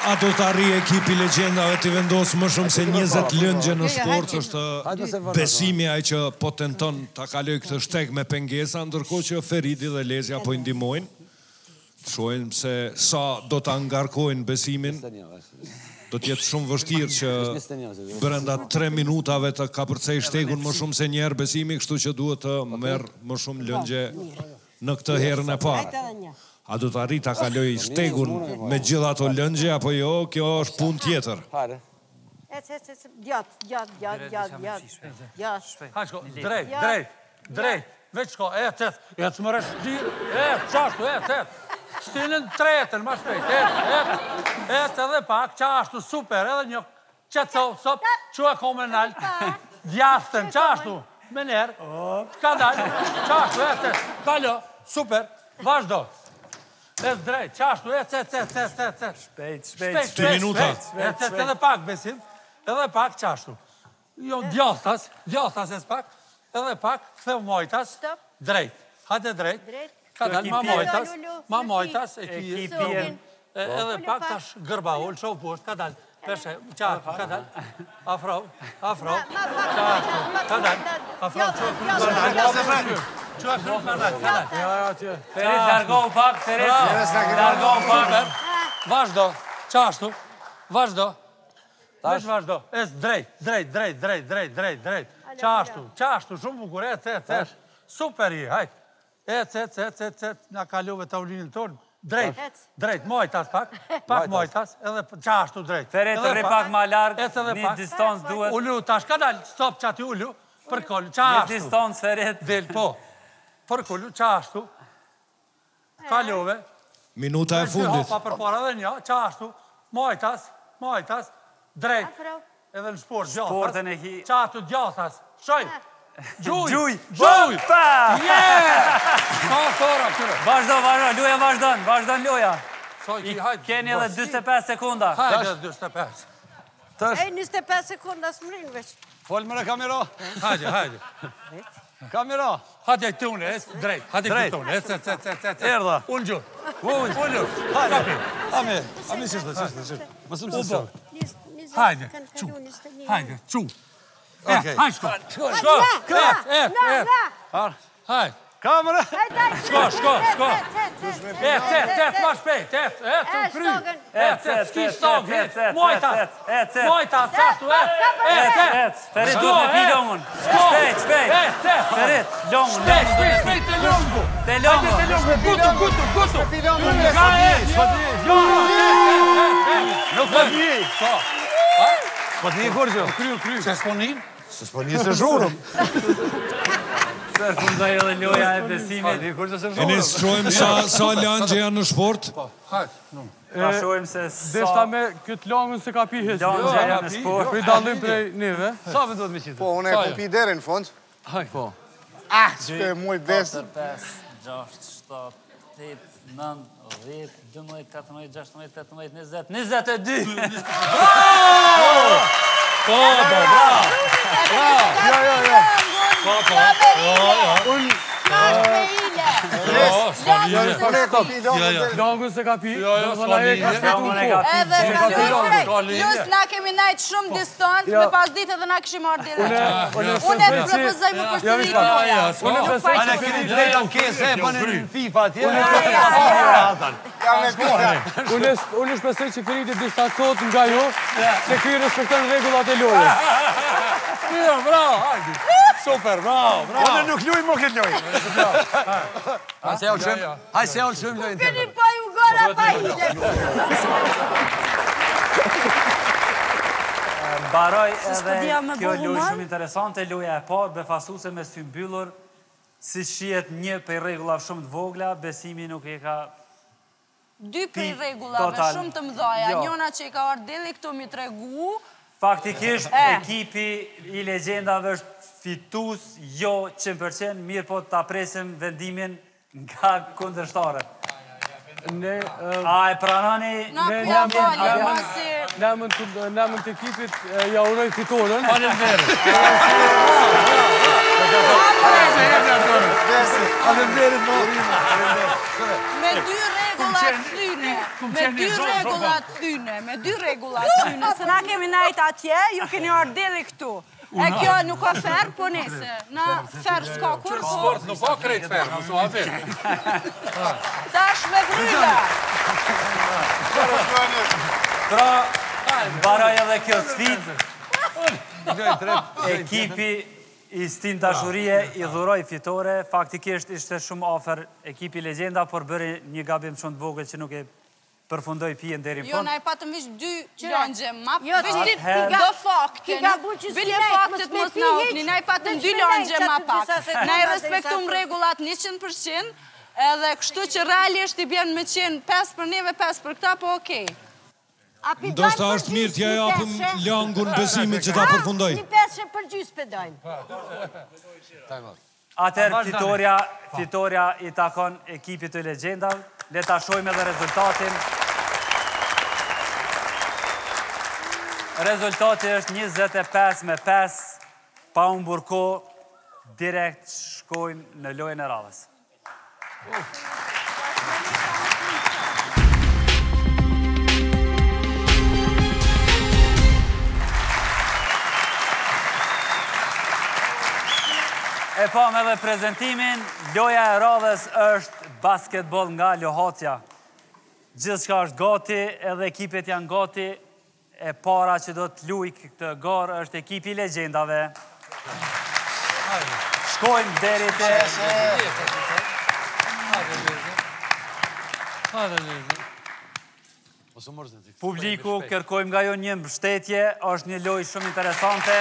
a do të arri ekipi legjendave të vendosë më shumë se 20 lëngje në sport, është besimi ai që po tenton ta kaloj këtë shteg me pengesa, ndërkohë që Feridi dhe Lezja po i ndihmojnë. Shohim se sa do ta ngarkojnë besimin. Do t'jetë shumë vështirë që brenda 3 minutave të kapërcej shtegun më shumë se njerë besimi, kështu që duhet të merë më shumë lëngje në këtë herën e parë. A do të arrit ta kaloj shtegun me gjitha ato lëngje, apo jo, kjo është pun tjetër. Hajko, drejt, veç shko, et më rështë dirë, qashtu, et. Stilin tretën, ma shpejt, et edhe pak, qashtu, super, edhe një qetëso, sop, që e kome nalë, djastën, qashtu, me njerë, ka dalë, qashtu, et, kallo, super, vazhdo. Et drejt, qashtu, et. Shpejt. 2 minuta. Et edhe pak, besim, edhe pak, qashtu. Jo, djastas e s'pak, edhe pak, këtheu mojtas, drejt, hajde drejt, ka dalë ma mojtas, ekipin, edhe pak tash gërba ullë, shohë poshtë, ka dalë, peshe, qashtu, ka dalë, afro, qashtu, ka dalë, afro, Ferit, largohu pak, Vazhdo, qashtu, vazhdo, veç vazhdo, drejt, qashtu, shumë bukur, et, super i, hajt, et, nga kaluve të ullinin tonë, drejt, mojtas pak mojtas, edhe qashtu drejt. Ferit, rri pak ma largë, një distancë duhet. Ullu, tash, ka dalë, stop qati ullu, për kollu, qashtu. Një distancë, Ferit. Del, po, për kollu, qashtu, kaluve. Minuta e fundit. Pa për para dhe një, qashtu, mojtas, drejt, edhe në sport, djathas, qashtu, djathas, shoj, gjuj, Vazhdo, loja vazhdon loja. Keni edhe 25 sekunda. Hajde, 25. E, 25 sekunda së mërinë veç. Folë mëre kamera. Hajde. Kamera. Hajde të unë, drejt. Hajde të unë, Erda. Unë gjurë. Ami, qështë. Mësëm se së. Hajde, qu. Hajde, shko. Hajde. Kamera. Shko. Ma shpejt, të kry. Ski stogë, mojtas, qashtu, Ferit, duhet me pi longën. Shpejt. Ferit, longën. Shpejt të longu. Te longën. Gutu. Nuk më një. Po të një kurqo. Kry. Se s'ponin? Se s'ponin se zhurëm. Përfundoj edhe loja e besimit. E ne shojmë sa lëngje janë në sport. Ta shojmë se sa... Deshta me këtë longën se ka pi heq. Longë janë në sport. Për i dalim prej neve. Sa me do të me qitë? Po, unë e ku pi deri në fund. Po. Shpe muj besë. 4, 5, 6, 7, 8, 9, 10, 12, 14, 16, 18, 20, 22! Longën se ka pi. Plus na kemi najtë shumë distancë, me pas ditë edhe na këshim ardhë dhe. Unë e propozoj më përsërit loja. Ana keni drejt ankese, bënë në FIFA atje. Unë shpesoj që Feriti distancohet nga jo, se ky respekton rregullat e lojës. Bravo, hajde. Super, bravo. Unë nuk luj, mo këtë loj. Hajse ja ullë shumë lojnë të Keni pa ju gara pa hile. Baroj edhe kjo lojë shumë interesante, loja e parë, befasuse me sy mbyllur, si shihet një për rregulla shumë të vogla, besimi nuk e ka dy prej regullave shumë të mëdhaja. Njona që i ka ardhur deli këtu mi tregu. Faktikisht, ekipi i legjendave është fitus, jo 100%, mirë po të apresim vendimin nga kundërshtarët. A e pranoni? Namën të ekipit ja uroj fitoren. Faleminderit. Me dy regullat thyne. Se na kemi najt atje, ju keni ardeli këtu. E kjo nuk ka ferë, po nese. Na ferë s'ka kur, po... Sport nuk ka krejt ferë, më s'ma ferë. Tash me gryla. Pra, baraj edhe kjo sfid, ekipi i Stin Dashurie i dhuroj fitore, faktikisht ishte shumë afer ekipi legjenda, por bëri një gabim shumë të vogël që nuk e përfundoj pijen deri në fund. Jo, na e patëm vish 2 langje map, vish do faktin, bile faktit mos na ofni, na e patëm 2 langje mapak. Na e respektum regullat 100%, edhe kështu që realisht i bjen me qenë 5 për neve, 5 për këta, po okej. Ndoshta është mirë t'ja japim langun besimit që ta përfundoj. Një 5 për gjys pëdojnë. Atër fitoria i takon ekipit të legjendave. Le ta shojmë edhe rezultatin. Rezultati është 25-5, pa humbur kohë, direkt shkojmë në lojën e radhës. E pam edhe prezentimin, loja e radhës është basketbol nga Lohacia. Gjithçka është gati, edhe ekipet janë gati. E para që do të luaj këtë garë është ekipi i legjendave. Shkojmë deri te... Publiku, kërkojmë nga jo një mbështetje, është një lojë shumë interesante.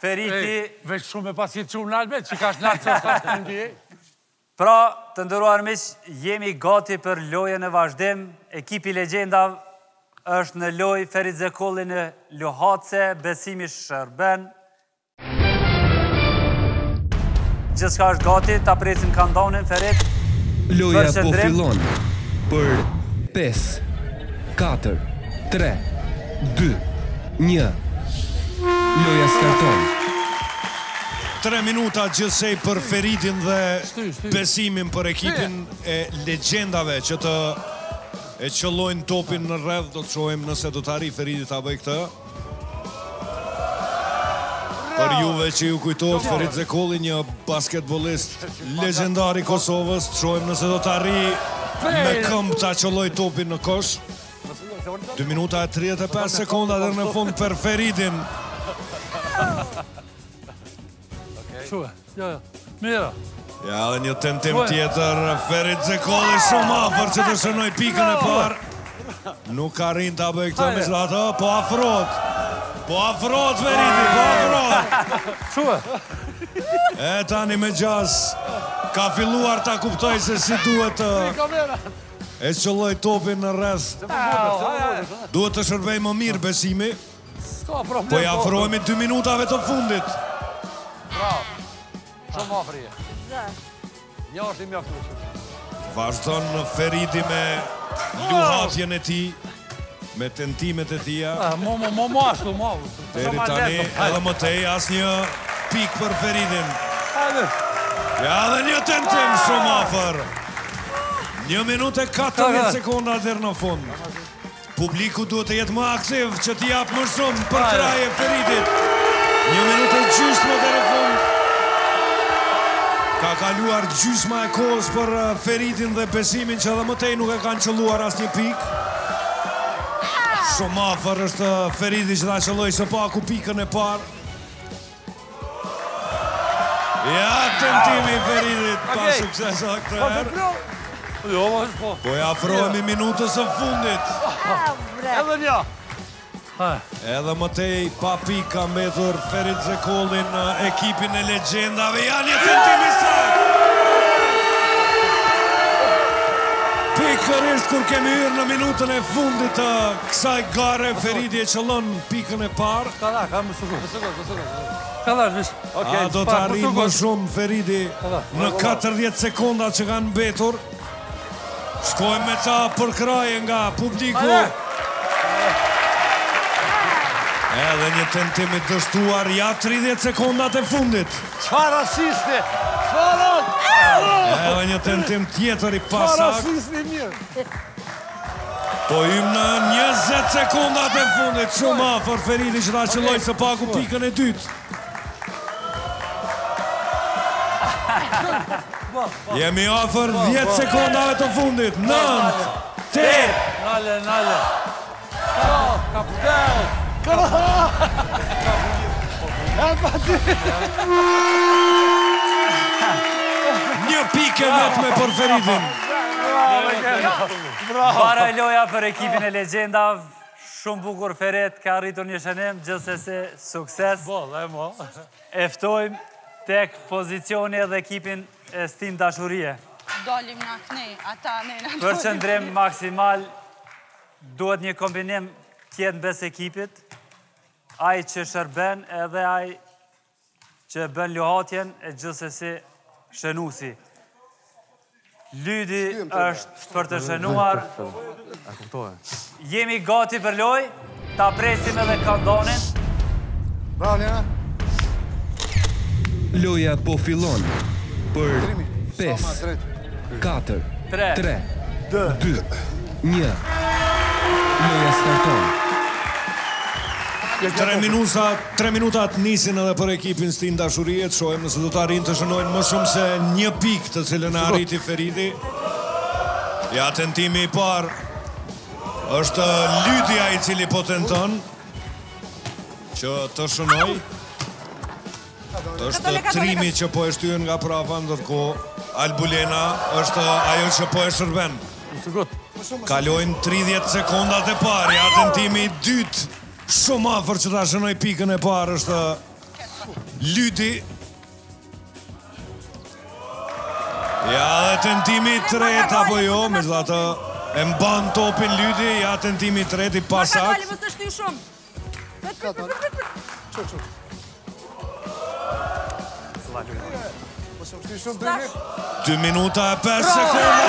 Feriti... Veç shumë e pasit që unë albet, që ka shnatë që ka të ndje. Pra, të ndëruar miq, jemi gati për lojën e vazhdim. Ekipi legjendave është në lojë, Ferit Zekolli në Lohace, Besimi Shërben. Gjithçka është gati, ta presim kantonin, Ferit. Loja po fillon për 5, 4, 3, 2, 1. Loja starton. 3 minuta gjithsej për Feridin dhe besimin për ekipin e legjendave që të e qëllojnë topin në rreth. Do të shohim nëse do të arri Feridi ta bëj këtë. Për juve që ju kujtohet, Ferit Zekolli, një basketbolist legjendar i Kosovës, të shohim nëse do të arri me këmbë ta qëlloj topin në kosh. 2 minuta e 35 sekonda dhe në fund për Feridin. Mira. Ja, dhe një tentim tjetër, Ferit Zekolli shumë afër që të shënoj pikën e parë. Nuk ka rin të bëj këtë miqlatë, po afrot. Po afrot, Feriti, po afrot. E tani me gjas, ka filluar ta kuptoj se si duhet të e qëlloj topin në rreth. Duhet të shërbej më mirë Besimi. Po i afrohemi 2 minutave të fundit. Bravo. Shumë afrije. Një është i mjaftueshëm. Vazhdon Feridi me luhatjen e tij, me tentimet e tia. Mo ashtu, mo. Deri tani edhe më tej asnjë pik për Feridin. Ja, dhe një tentim shumë afër. 1 minutë e 14 sekonda deri në fund. Publiku duhet të jetë më aktiv që t'i jap më shumë për kraje Feridit. 1 minutë e gjysmë deri në fund. Ka kaluar gjysma e kohës për Feridin dhe Besimin që edhe më tej nuk e kanë qëlluar asnjë pikë. Shumë afër është Feridi që ta qëlloj së paku pikën e parë. Ja, tentimi i Feridit pa sukses këtë herë. Po ja afrohemi minutës së fundit. Edhe një. Edhe mëtej pa pik ka mbetur Ferit Zekolli në ekipin e legjendave. Janë një tentimi sakt! Pikërisht kur kemi hyrë në minutën e fundit të kësaj gare, Feridi e qëllon pikën e parë. Ka më sukur. A do të arrijë më shumë Feridi në 40 sekonda që kanë mbetur. Shkojmë me ca përkraje nga publiku. Edhe një tentim i dështuar, ja 30 sekondat e fundit. Çfarë asisti? Edhe një tentim tjetër i pasak. Po hymë në 20 sekondat e fundit. Shumë afër Feridi që ta qëlloj së paku pikën e dytë. Jemi afër 10 sekondave të fundit. 9, 8. Nale. Kapitel. Një pikë vetëm për Feridin. Para loja për ekipin e legjendave. Shumë bukur Ferit, ka arritur një shënim, gjithsesi sukses. Eftojmë tek pozicioni edhe ekipin e Stin Dashurie. Dolim nga kënej, ata nejna dolim. Për qëndrim maksimal, duhet një kombinim tjetë në bes ekipit, aj që shërben edhe aj që bën luhatjen e gjithsesi shënusi. Lydi është për të shënuar. Jemi gati për loj, ta presim edhe kandonin. Bravo, Lena. Loja po fillon për 5, 4, 3, 2, 1. Loja starton. 3 minutat nisin edhe për ekipin Stin Dashurie. Të shohem nëse do të arrin të shënojnë më shumë se një pik të cilën e arriti Feridi. Ja, tentimi i parë është Lydia i cili po tenton që të shënoj. Është Trimi që po e shtyen nga prapa, ndërkohë Albulena është ajo që po e shërben. Kalojnë 30 sekondat e parë, ja tentimi i dytë. Shumë afër që ta shënoj pikën e parë është Lydi. Ja dhe tentimi i tretë apo jo, me që atë e mban topin Lydi, ja tentimi i tretë i pasak. Mos të shty shumë. 2 minuta e 5 sekonda.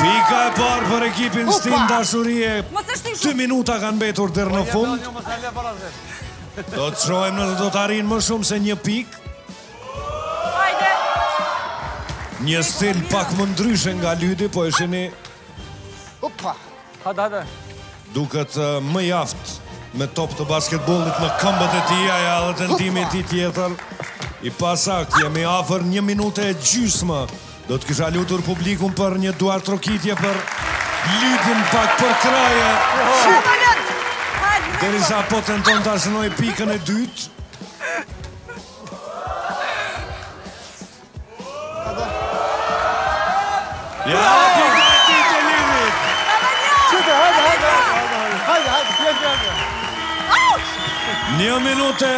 Pika e parë për ekipin Stin Dashurie. 2 minuta kanë mbetur deri në fund. Do të shohim nëse do të arrijnë më shumë se një pik. Një stil pak më ndryshe nga Lydi, po e shihni. Duket më jaft me top të basketbollit në këmbët e tij, ja dhe tentimi i tij tjetër i pasakt. Jemi afër 1 minutë e gjysmë. Do të kisha lutur publikun për një duar trokitje për Lydin pak për kraje. Derisa po tenton ta shënoj pikën e dytë. Ja, pika e dytë e Lydit. Një minutë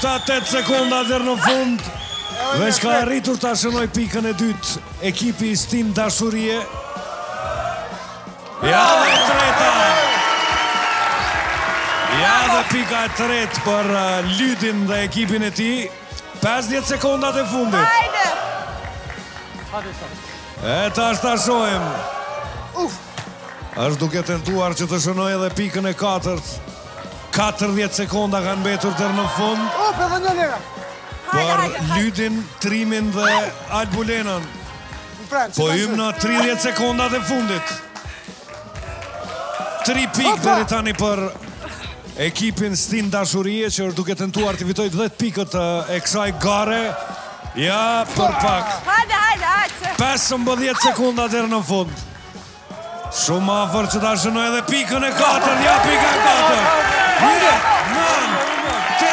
7-8 sekonda deri në fund. Veç ka arritur ta shënoj pikën e dytë ekipi i Stin Dashurie. Ja dhe treta. Ja dhe pika e tretë për Lydin dhe ekipin e tij. 50 sekondat e fundit. E tash ta shohim. Është duke tentuar që të shënoj edhe pikën e katërt. 40 sekonda kanë mbetur deri në fund. Për Lydin, Trimin dhe Albulenën. Po hymë në 30 sekondat e fundit. 3 pikë deri tani për ekipin Stin Dashurie, që është duke tentuar të fitojë 10 pikët e kësaj gare. Ja, për pak. 15 sekonda deri në fund. Shumë afër që ta shënoj edhe pikën e katërt. Ja, pika e katërt. 9, 8,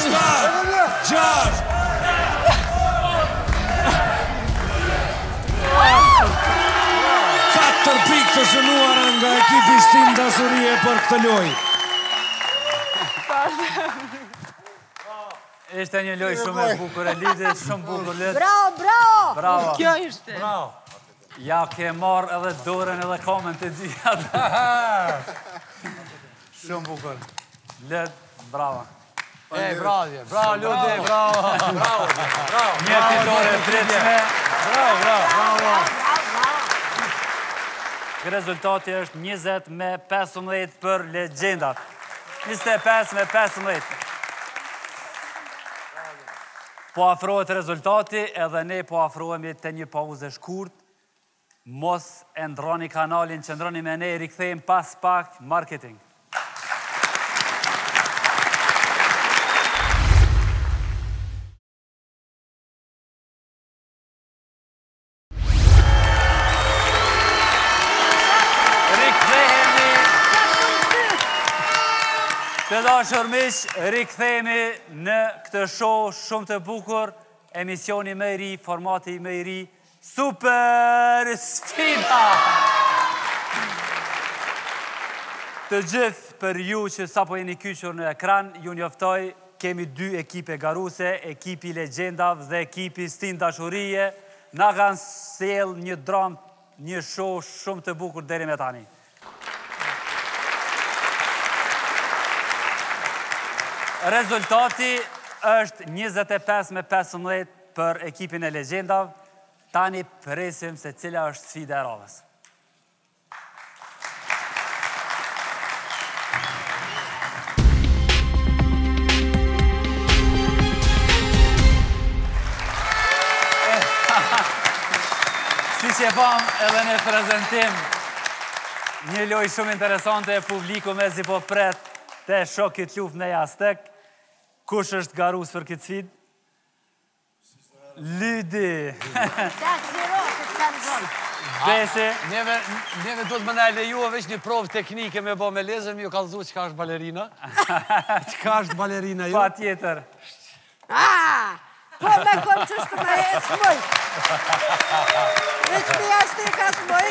7, 6. ekipi Stin Dashurie për këtë lojë. Ishte një lojë shumë e bukur, e lidit shumë bukur lidit. Bravo, bravo! Bravo. Kjo ishte. Bravo. Ja ke marrë edhe dorën edhe komen të gjithat. Shumë bukur. Lidit, bravo. Bravo, Ludi, bravo. Një fitore e pritshme. Bravo. Rezultati është 20-15 për Legjendat. 25-15. Po afrohet rezultati edhe ne po afrohemi të një pauze shkurt. Mos e ndroni kanalin, qëndroni me ne, rikthejmë pas pak marketing. Të dashur miq, rikthehemi në këtë show shumë të bukur, emisioni më i ri, formati më i ri, Super Sfida! Të gjithë për ju që sapo jeni kyçur në ekran, ju njoftoj, kemi 2 ekipe garuse, ekipi Legjendav dhe ekipi Stin Dashurie, na kanë sjell një dram, një show shumë të bukur deri me tani. Rezultati është 25-15 për ekipin e Legjendav. Tani presim se cila është sfida e radhës. Si që pam edhe në prezentim, një lojë shumë interesante, publiku me zi po pret të shokit luft në Jastek. Kush është garus për këtë sfidë? Ludi. Besi. Neve do të më na lejuar veç një provë teknike me bo me lezën, mi ju kallëzu çka është balerina. Çka është balerina ju? Pa tjetër. Po me kom që është me e smoj. Veç me jashtë e ka smoj.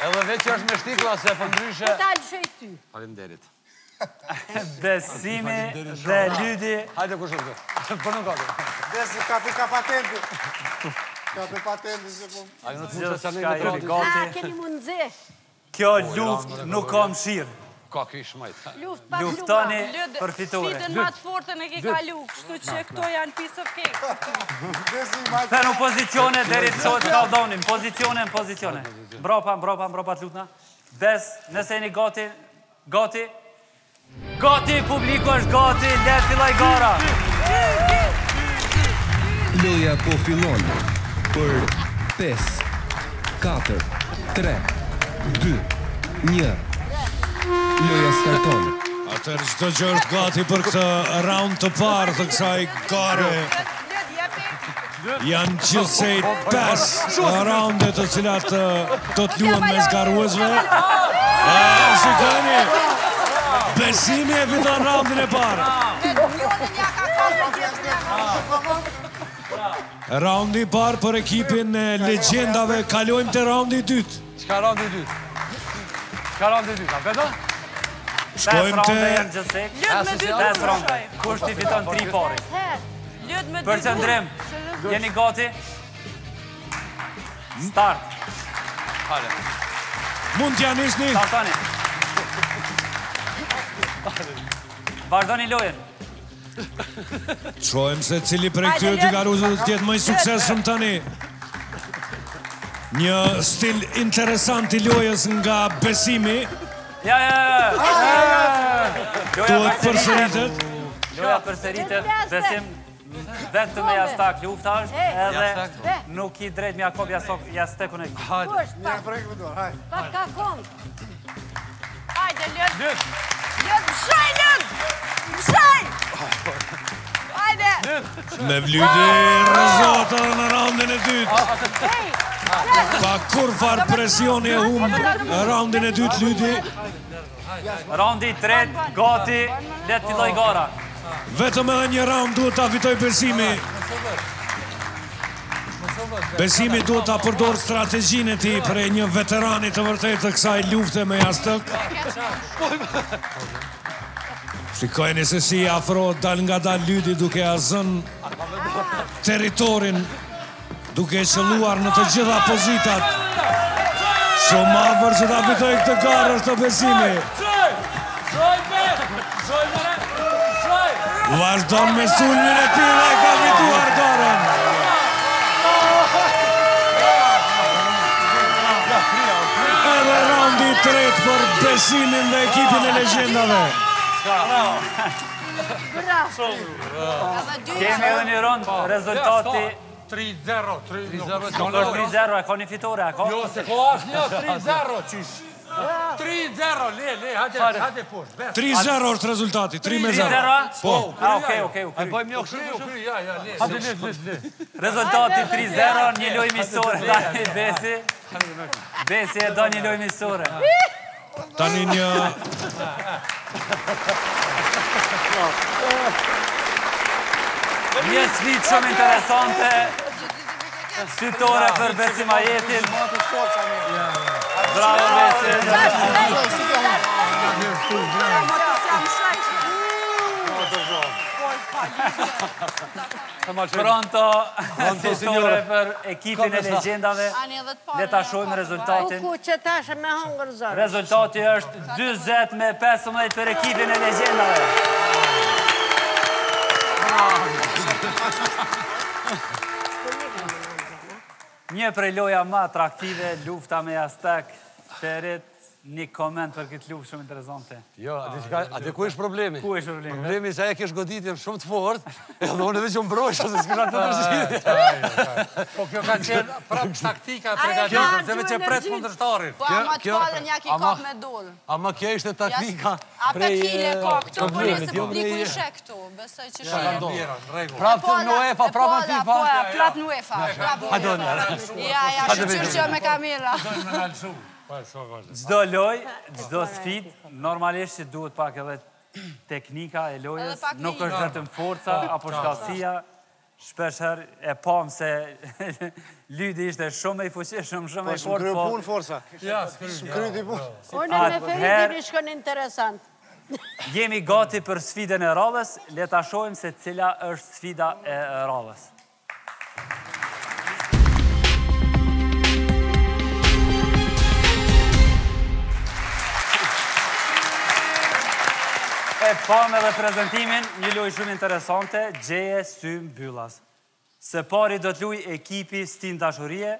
Edhe veç që është me shtikla se për ndryshe... Po talë që i ty. Faleminderit. Besimi dhe Ludi. Hajde ku shumë të. Për nuk gati. Besi ka patenti. Ka për patenti se po... Keni mund zë. Kjo luft nuk ka mshirë. Ka kjo i shmajt. Luftoni për fitore. Sfidën ma të fortën e ke kalu, kështu që këto janë piece of cake. Të në pozicione, deri të shohet kaldonin. Pozicione. Mbrapa të lutna. Bes, nëse jeni gati. Gati, publiku është gati, letë filloj gara. Loja po fillon për 5, 4, 3, 2, 1. Loja starton. Atër çdo gjë është gati për këtë round të parë të kësaj gare. Janë gjithsej 5 raunde të cilat do të luhen mes garuesve. Shikoni. Besimi e fiton raundin e parë. Raundi i parë për ekipin e Legjendave. Kalojmë te raundi i dytë. Çka raundi i dytë? A beta? Shkojmë te... 5 raunde. Kushti fiton 3 pari. Për qëndrim, jeni gati? Start. Hale. Mund t'ja nisni. Startoni. Vazhdoni lojen. Shojmë se cili prej këtyre dy garuzëve do t'jetë më i suksesshëm tani. Një stil interesant i lojës nga Besimi. Ja. Duhet përsëritet. Loja përsëritet, Besim vetëm me jastak lufta është, edhe nuk i drejt me Jakob Jastekun e këtë. Pa ka kom. Hajde, Lëd. Mshaj! Hajde! Me vlydi rëzota në raundin e dytë. Pa kur farë presioni e humbë raundin e dytë Lydi. Raundi 3, gati, letë filloj gara. Vetëm edhe një raund duhet ta fitoj Besimi. Besimi duhet ta përdor strategjinë e tij për një veterani të vërtetë të kësaj lufte me jastëk. Shikojeni se si afrohet dal nga dal Lydi duke azën territorin, duke qelluar në të gjitha pozitat. Shumë afër që ta fitoj këtë garë është të Besimi. Vazhdon me sulmin e tij dhe ka fituar garën. Edhe raundi i tretë për Besimin dhe ekipin e legjendave. Kemi edhe një rond, rezultati 3-0. 3-0, e ka një fitore, e ka? Jo, se ko asë një 3-0, qysh. 3-0, le, hajde poshtë. 3-0 është rezultati, 3-0. 3-0? Po. Okej. E bëjmë një kry, le. Rezultati 3-0, një loj misore, Dani Besi. Besi e do një loj misore. Tani një... Një sfidë shumë interesante, fitore për Besim Ajetin. Bravo Besi. Pronto, fitore për ekipin e legjendave. Le ta shohim rezultatin. Ku që tashe me hongër zorë. Rezultati është 20-15 për ekipin e legjendave. Një prej loja ma atraktive, lufta me Aztek, Ferit, një koment për këtë luftë shumë interesante. Jo, atë ku është problemi? Ku është problemi? Problemi që aje kesh goditjen shumë të fort, edhe unë veç unë mbrojshë, se s'kisha të përzgjidhje. Po kjo ka qenë prap taktika e pregatitën, se veç e pret kundërshtarin. Po ama të palën ja ki kap me dollë. Ama kjo ishte taktika prej... A 5 kile ka këtu, por nëse publiku i shek këtu, besoj që shek. Prap të në UEFA, prap në FIFA. Prap në UEFA, prap në UEFA. Ja, shqyqyr që me Kamila. Gjdo loj, gjdo sfid, normalisht që duhet pak edhe teknika e lojës, nuk është vetëm forca apo shkallësia. Shpesher e pam se Lydi ishte shumë i fuqishëm, shumë i fort, po... Shumë kryu punë forca. Shumë kryu punë. Unë me Feridin i shkon interesant. Jemi gati për sfidën e radhës, le ta shohim se cila është sfida e radhës. E pam edhe prezentimin, një loj shumë interesante, Gjeje Sy Mbyllas. Se pari do të luj ekipi Stin Dashurie.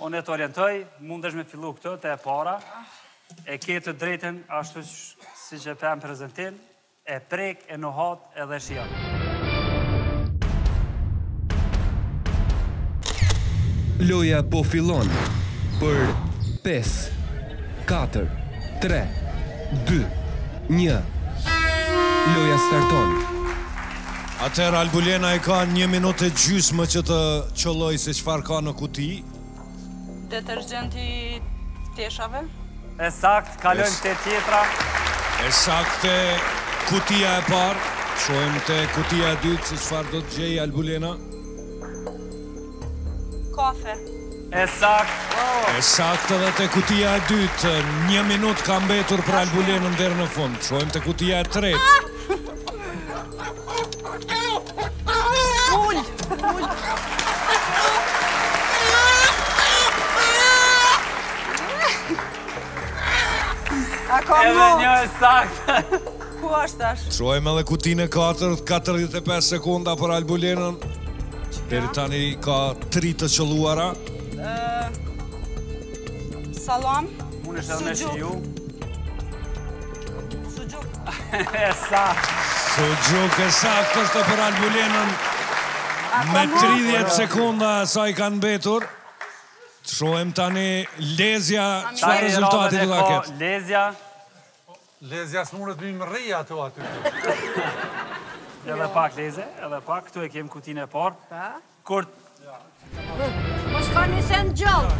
Unë e të orientoj, mundesh me fillu këtë të e para. E ke të drejten, ashtu si që pëm prezentim, e prek, e nuhat edhe shion. Loja po fillon për 5, 4, 3, 2, 1. Loja starton. Atëherë Albulena e ka 1 minutë e gjysmë që të qolloj se çfarë ka në kuti. Detergjenti teshave. E sakt, kalojmë te tjetra. E sakte kutia e parë. Shohim te kutia e dytë se çfarë do të gjejë Albulena. Kafe. E sakt. E sakte edhe te kutia e dytë. 1 minutë ka mbetur për Albulenën deri në fund. Shohim te kutia e tretë. Edhe një e sakt. Ku është tash? Shohim edhe kutinë e 4, 45 sekunda për Albulenën. Deri tani ka 3 të qelluara. Salam. Unë është edhe me shiu. Sujuk. E sakt. Sujuk e sakt është për Albulenën. Me 30 sekunda sa i kanë mbetur. Shohem tani Lezja, çfarë rezultati do ta ketë? Lezja s'mundet më rri ato aty. Edhe pak Leze, edhe pak. Këtu e kem kutinë e parë. Kur mos ka një sen gjallë.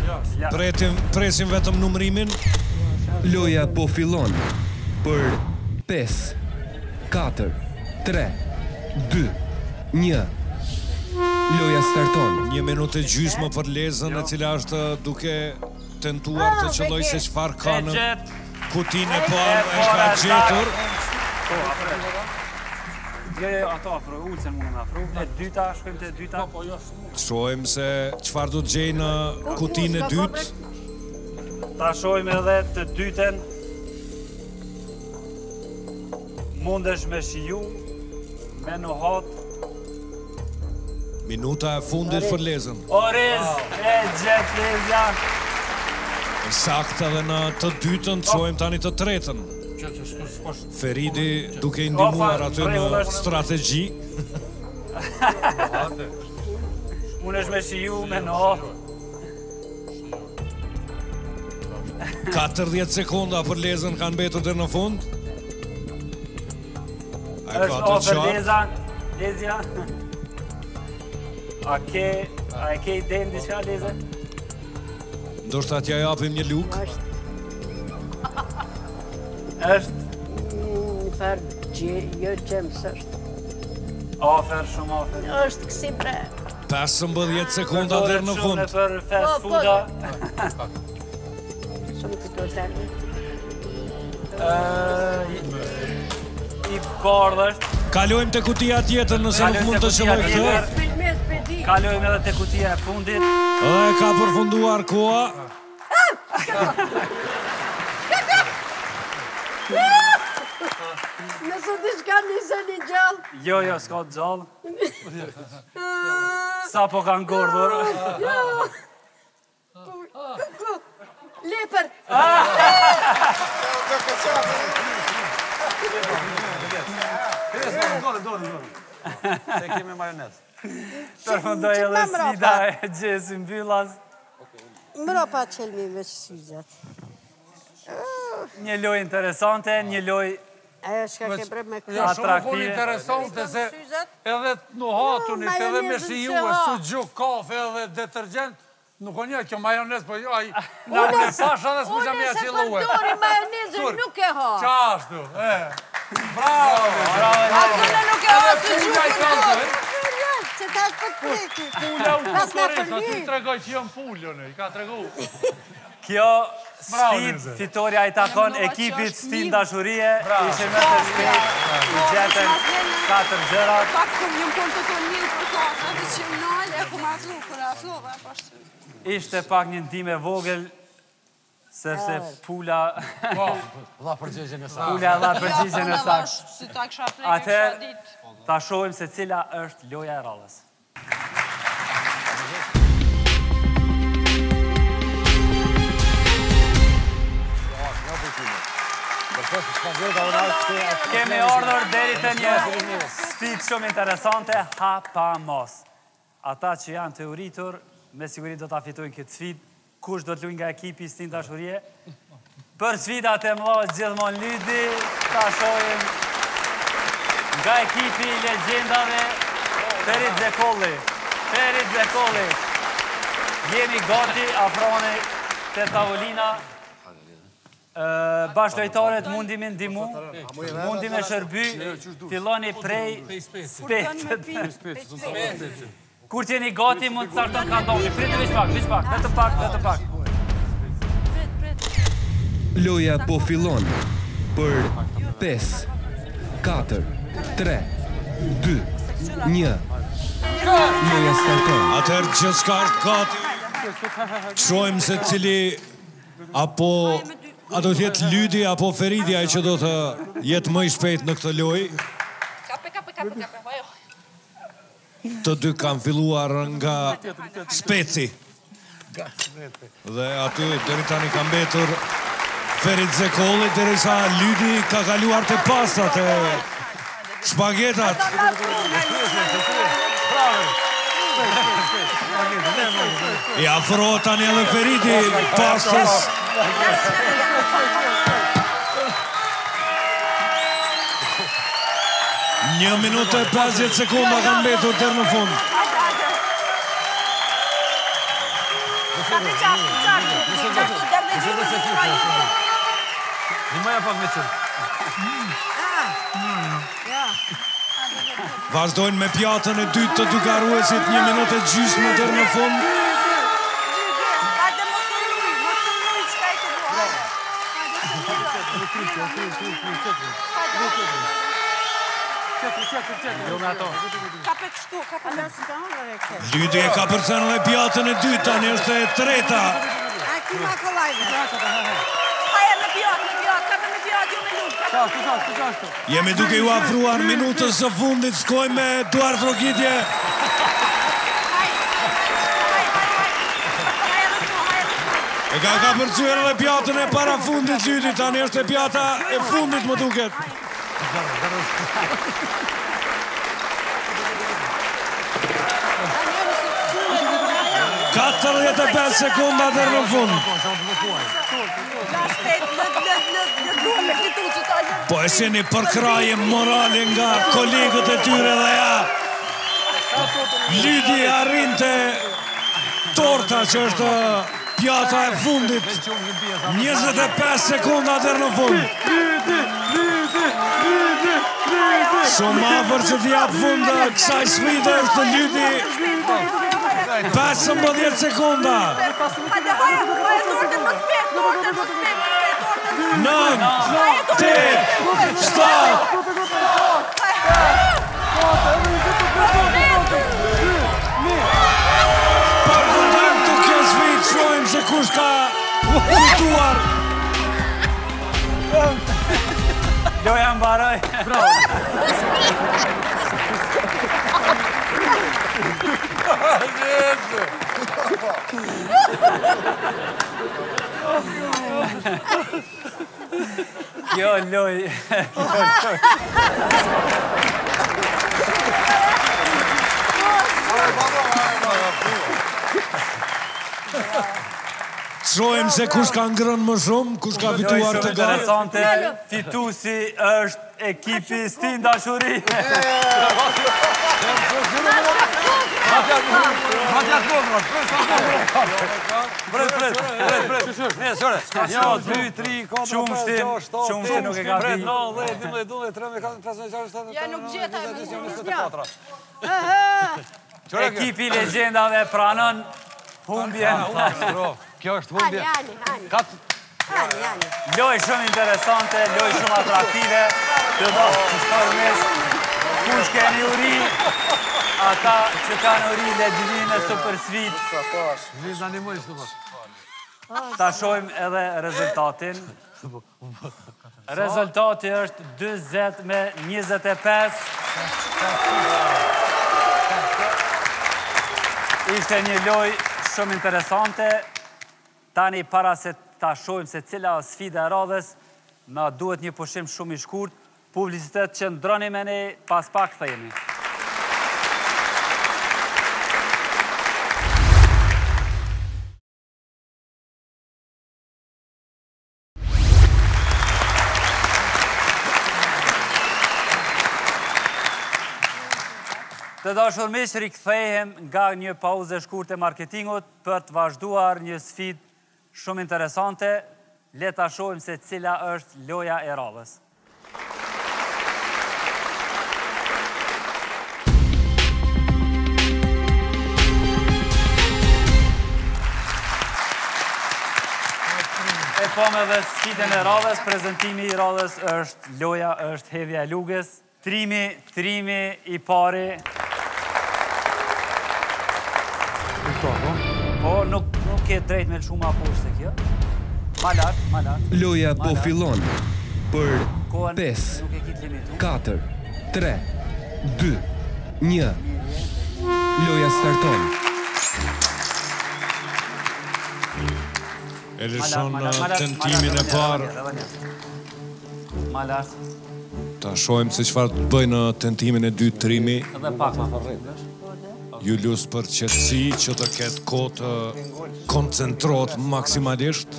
Presim vetëm numërimin. Loja po fillon për 5, 4, 3, 2, 1. Loja starton. 1 minutë e gjysmë për Lezën, e cila është duke tentuar të qëlloj se çfarë ka në kutinë e parë e ka gjetur. Jo, ato afro, ullësen mune me afro. E dyta, shkojmë të dyta. Shojmë se çfarë do të gjej në kutinë e dytë. Ta shojmë edhe të dyten. Mundesh me shiju, me nuhat. Minuta e fundit për Lezën. Oriz, e gjetë Lezja. E saktë edhe në të dytën, të shojmë tani të tretën. Feridi duke i ndihmuar aty në strategji. Mundesh me shiju, me nuhat. 40 sekonda për Lezën kanë mbetur deri në fund. Është ofër Lezja. A ke idenë diçka Lezë? Ndoshta t'ja japim një luk. Është jo gjems është. Ofër, shumë ofër. është kësi bre. 15 sekonda deri në fund. Për fast fooda. Shumë këto tani. I bardh është. Kalojmë te kutia tjetër nëse nuk mund të shëlloj këtë. Kalojmë edhe te kutia e fundit. Dhe ka përfunduar koha. Nësë diçka nisë një gjallë. Jo, s'ka të gjallë. Sa po kanë gordhur. Lepër. Se kemi majonez. Përfundoj edhe sfida e Gjesi Mbyllas. Mropa qelmi me syzat. Një loj interesante, një loj Ja shumë fol interesante se edhe të nuhatunit, edhe me shijuve, sugjuk, kafe edhe detergjent, nuk o një kjo majonez, po jo, në me pasha dhe s'mu gjami a qiluve. Unë se përdori majonezën nuk e ha. Qashtu, Bravo! Asune nuk e ha sugjukun. Se ta është për kreki. Pula u kukurit, a ty tregoj që jam pullën, i ka tregu. Kjo sfid, fitoria i takon ekipit Stin Dashurie, ishe më të shpejt, i gjetën 4 gjërat. Pak këm jëm për të tonë një për kasa, dhe që më nalë, e këm aflu, për aflu, dhe pashtu. Ishte pak një ndime vogël, sepse pula... Dha përgjigjen e saktë. Pula dha përgjigjen e saktë. Si ta kësha prejke, kësha ditë. Ta shohim se cila është loja e radhës. Kemi ardhur deri te një sfidë shumë interesante, hapa mos. Ata që janë të uritur, me siguri do ta fitojnë këtë sfidë. Kush do të luajë nga ekipi Stin Dashurie? Për sfidat e mëdha gjithmonë Lydi, ta shohim nga ekipi i legjendave Ferit Zekolli. Ferit Zekolli. Jemi gati, afroni te tavolina. Bashkëlojtarët mundi me ndihmu, mundi me shërby, filloni prej spetit. Kur t'jeni gati, mund të starton kantoni. Pritë vish pak, vetëm pak. Loja po fillon për 5, 4, 3, 2, 1. Loja starton. Atëherë gjithçka është gati. Shohim se cili apo a do t'jetë Lydi apo Feridi ai që do të jetë më i shpejt në këtë lojë. Kape, Të dy kanë filluar nga Speci. Dhe aty deri tani ka mbetur Ferit Zekolli, derisa Lydi ka kaluar te pastat e shpagetat. I afrohet tani edhe Feridi pastës. Një minutë e 50 sekunda kanë mbetur deri në fund. Një maja pak me qërë. Vazhdojnë me pjatën e dytë të dy garuesit, 1 minutë e gjysmë deri në fund. Lydi e ka përcenu e pjatën e dytë, tani është e treta. Jemi duke ju afruar minutës së fundit, shkojmë me Duart Rogitje. E ka përcyer edhe pjatën e para fundit Lydi, tani është e pjata e fundit më duket. 45 sekonda deri në fund. Po e sheni përkraje morale nga kolegët e tyre dhe ja. Lydi arrinte torta që është pjata e fundit. 25 sekonda deri në fund. Shumë afër që t'ja fund kësaj sfide është Lydi. 15 sekonda. 9, 8, 7. Përfundojmë të kjo sfidë, shohim se kush ka fituar. Loja mbaroj. Bravo. Kjo loj. Shohim se kush ka ngrënë më shumë, kush ka fituar të garë. Interesante, fitusi është ekipi Stin Dashuri. Qumshti nuk e ka fi. Ja nuk gjeta Ekipi legjendave pranon humbjen. Kjo është humbje. Loj shumë interesante, loj shumë atraktive. Të do të shtormes kush keni uri, ata që kanë uri legjendin e super sfid. Ta shojmë edhe rezultatin. Rezultati është 20-25. Ishte një loj shumë interesante. Tani para se ta shojmë se cila sfida e radhës, na duhet një pushim shumë i shkurt. Publicitet që ndroni me ne, pas pak thejemi. Të dashur miq, rikthehem nga një pauzë e shkurtë e marketingut për të vazhduar një sfidë shumë interesante. Le ta shohim se cila është loja e radhës. E po me dhe sfidën e radhës, prezentimi i radhës është loja, është hedhja e lugës. Trimi i pari. Po, nuk ke drejt me lëshu ma poshtë kjo. Ma lartë. Loja po fillon për 5, 4, 3, 2, 1. Loja starton. E lëshon tentimin e parë. Ma lartë. Ta shojmë se çfarë të bëjnë në tentimin e dytë trimi. Edhe pak ma përrejt. Ju lusë për qetësi që të ketë kohë të koncentrohet maksimalisht.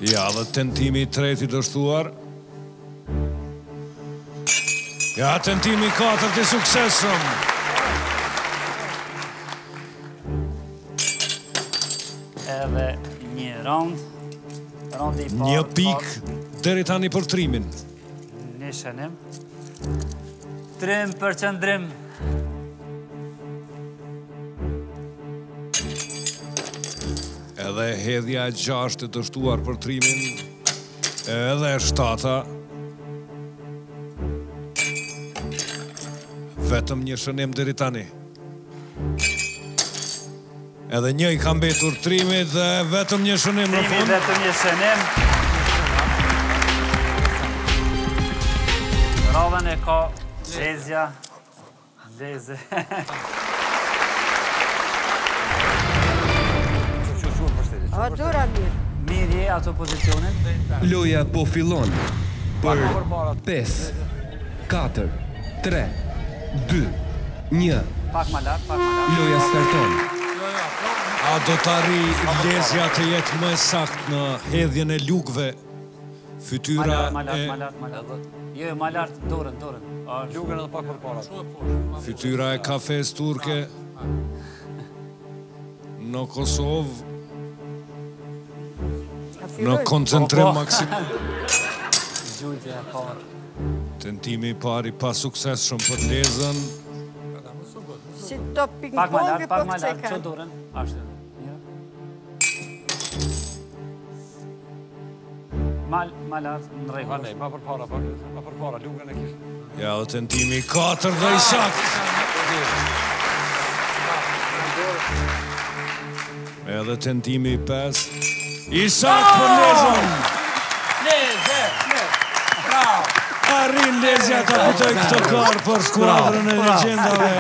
Ja, dhe tentimi i tretë i dështuar. Ja, tentimi i katërt i suksesshëm. Edhe një round. Roundi i parë. Një pikë deri tani për trimin. Një shënim. Trim për qëndrim. Edhe hedhja e 6 të shtuar për trimin. Edhe 7. Vetëm një shënim deri tani. Edhe një i ka mbetur trimit dhe vetëm një shënim në fund. Vetëm një shënim. Radhën e ka Lezja. Leze. A dura mirë. Mirë je ato pozicionin. Loja po fillon për 5, 4, 3, 2, 1. Pak ma lartë, pak ma lartë. Loja starton. A do të arri Lezja të jetë më sakt në hedhjen e lukëve? Fytyra Ma lartë. Jo, ma lartë, dorën. Lukën edhe pak për para. Fytyra e kafes turke në Kosovë në koncentrim maksimum. Gjujtja e parë. Tentimi i pari pa sukses shumë për Lezën. Si to ping-pongi Pak ma po lartë, këse që dorën? Ashtë. Ma lartë, në regullë. Ma për para, lukën e kishë. Ja, dhe tentimi 4 dhe i sakt. Edhe tentimi 5. I sakt për Lezën. Arrin Lezja të fitoj këtë karë për skuadrën e legjendave.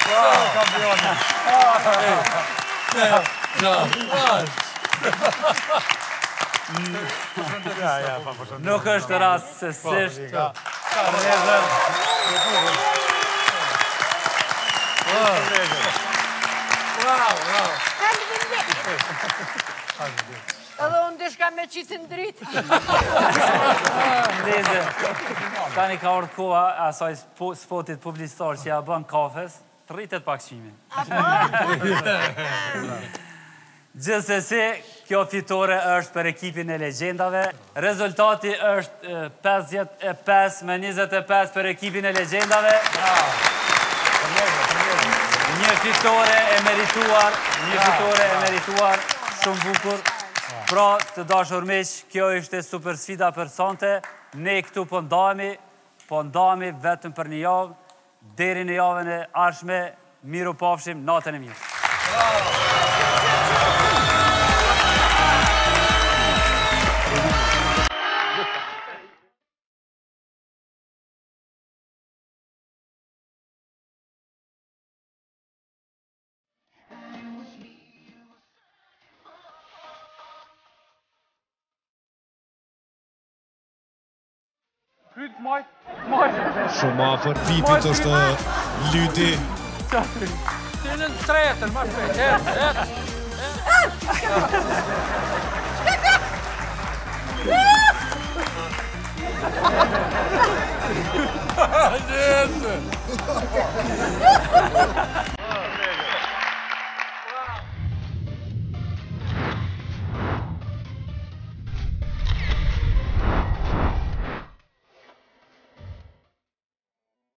Bravo, kampioni. Nuk është rastësisht. Edhe unë dishka me qitë në dritë. Leze, tani ka orë koha asaj spotit publicitar që ja bën kafes, të rritet pak shimin. Gjithsesi, kjo fitore është për ekipin e legjendave. Rezultati është 55 me 25 për ekipin e legjendave. Një fitore e merituar, shumë bukur. Pra, të dashur miq, kjo ishte super sfida për sonte. Ne këtu po ndahemi vetëm për një javë, deri në javën e ardhshme. Miru pafshim, natën e mirë. Shumë afër tipit është Lyti. Ti në tretën, ma shpejt. Yes!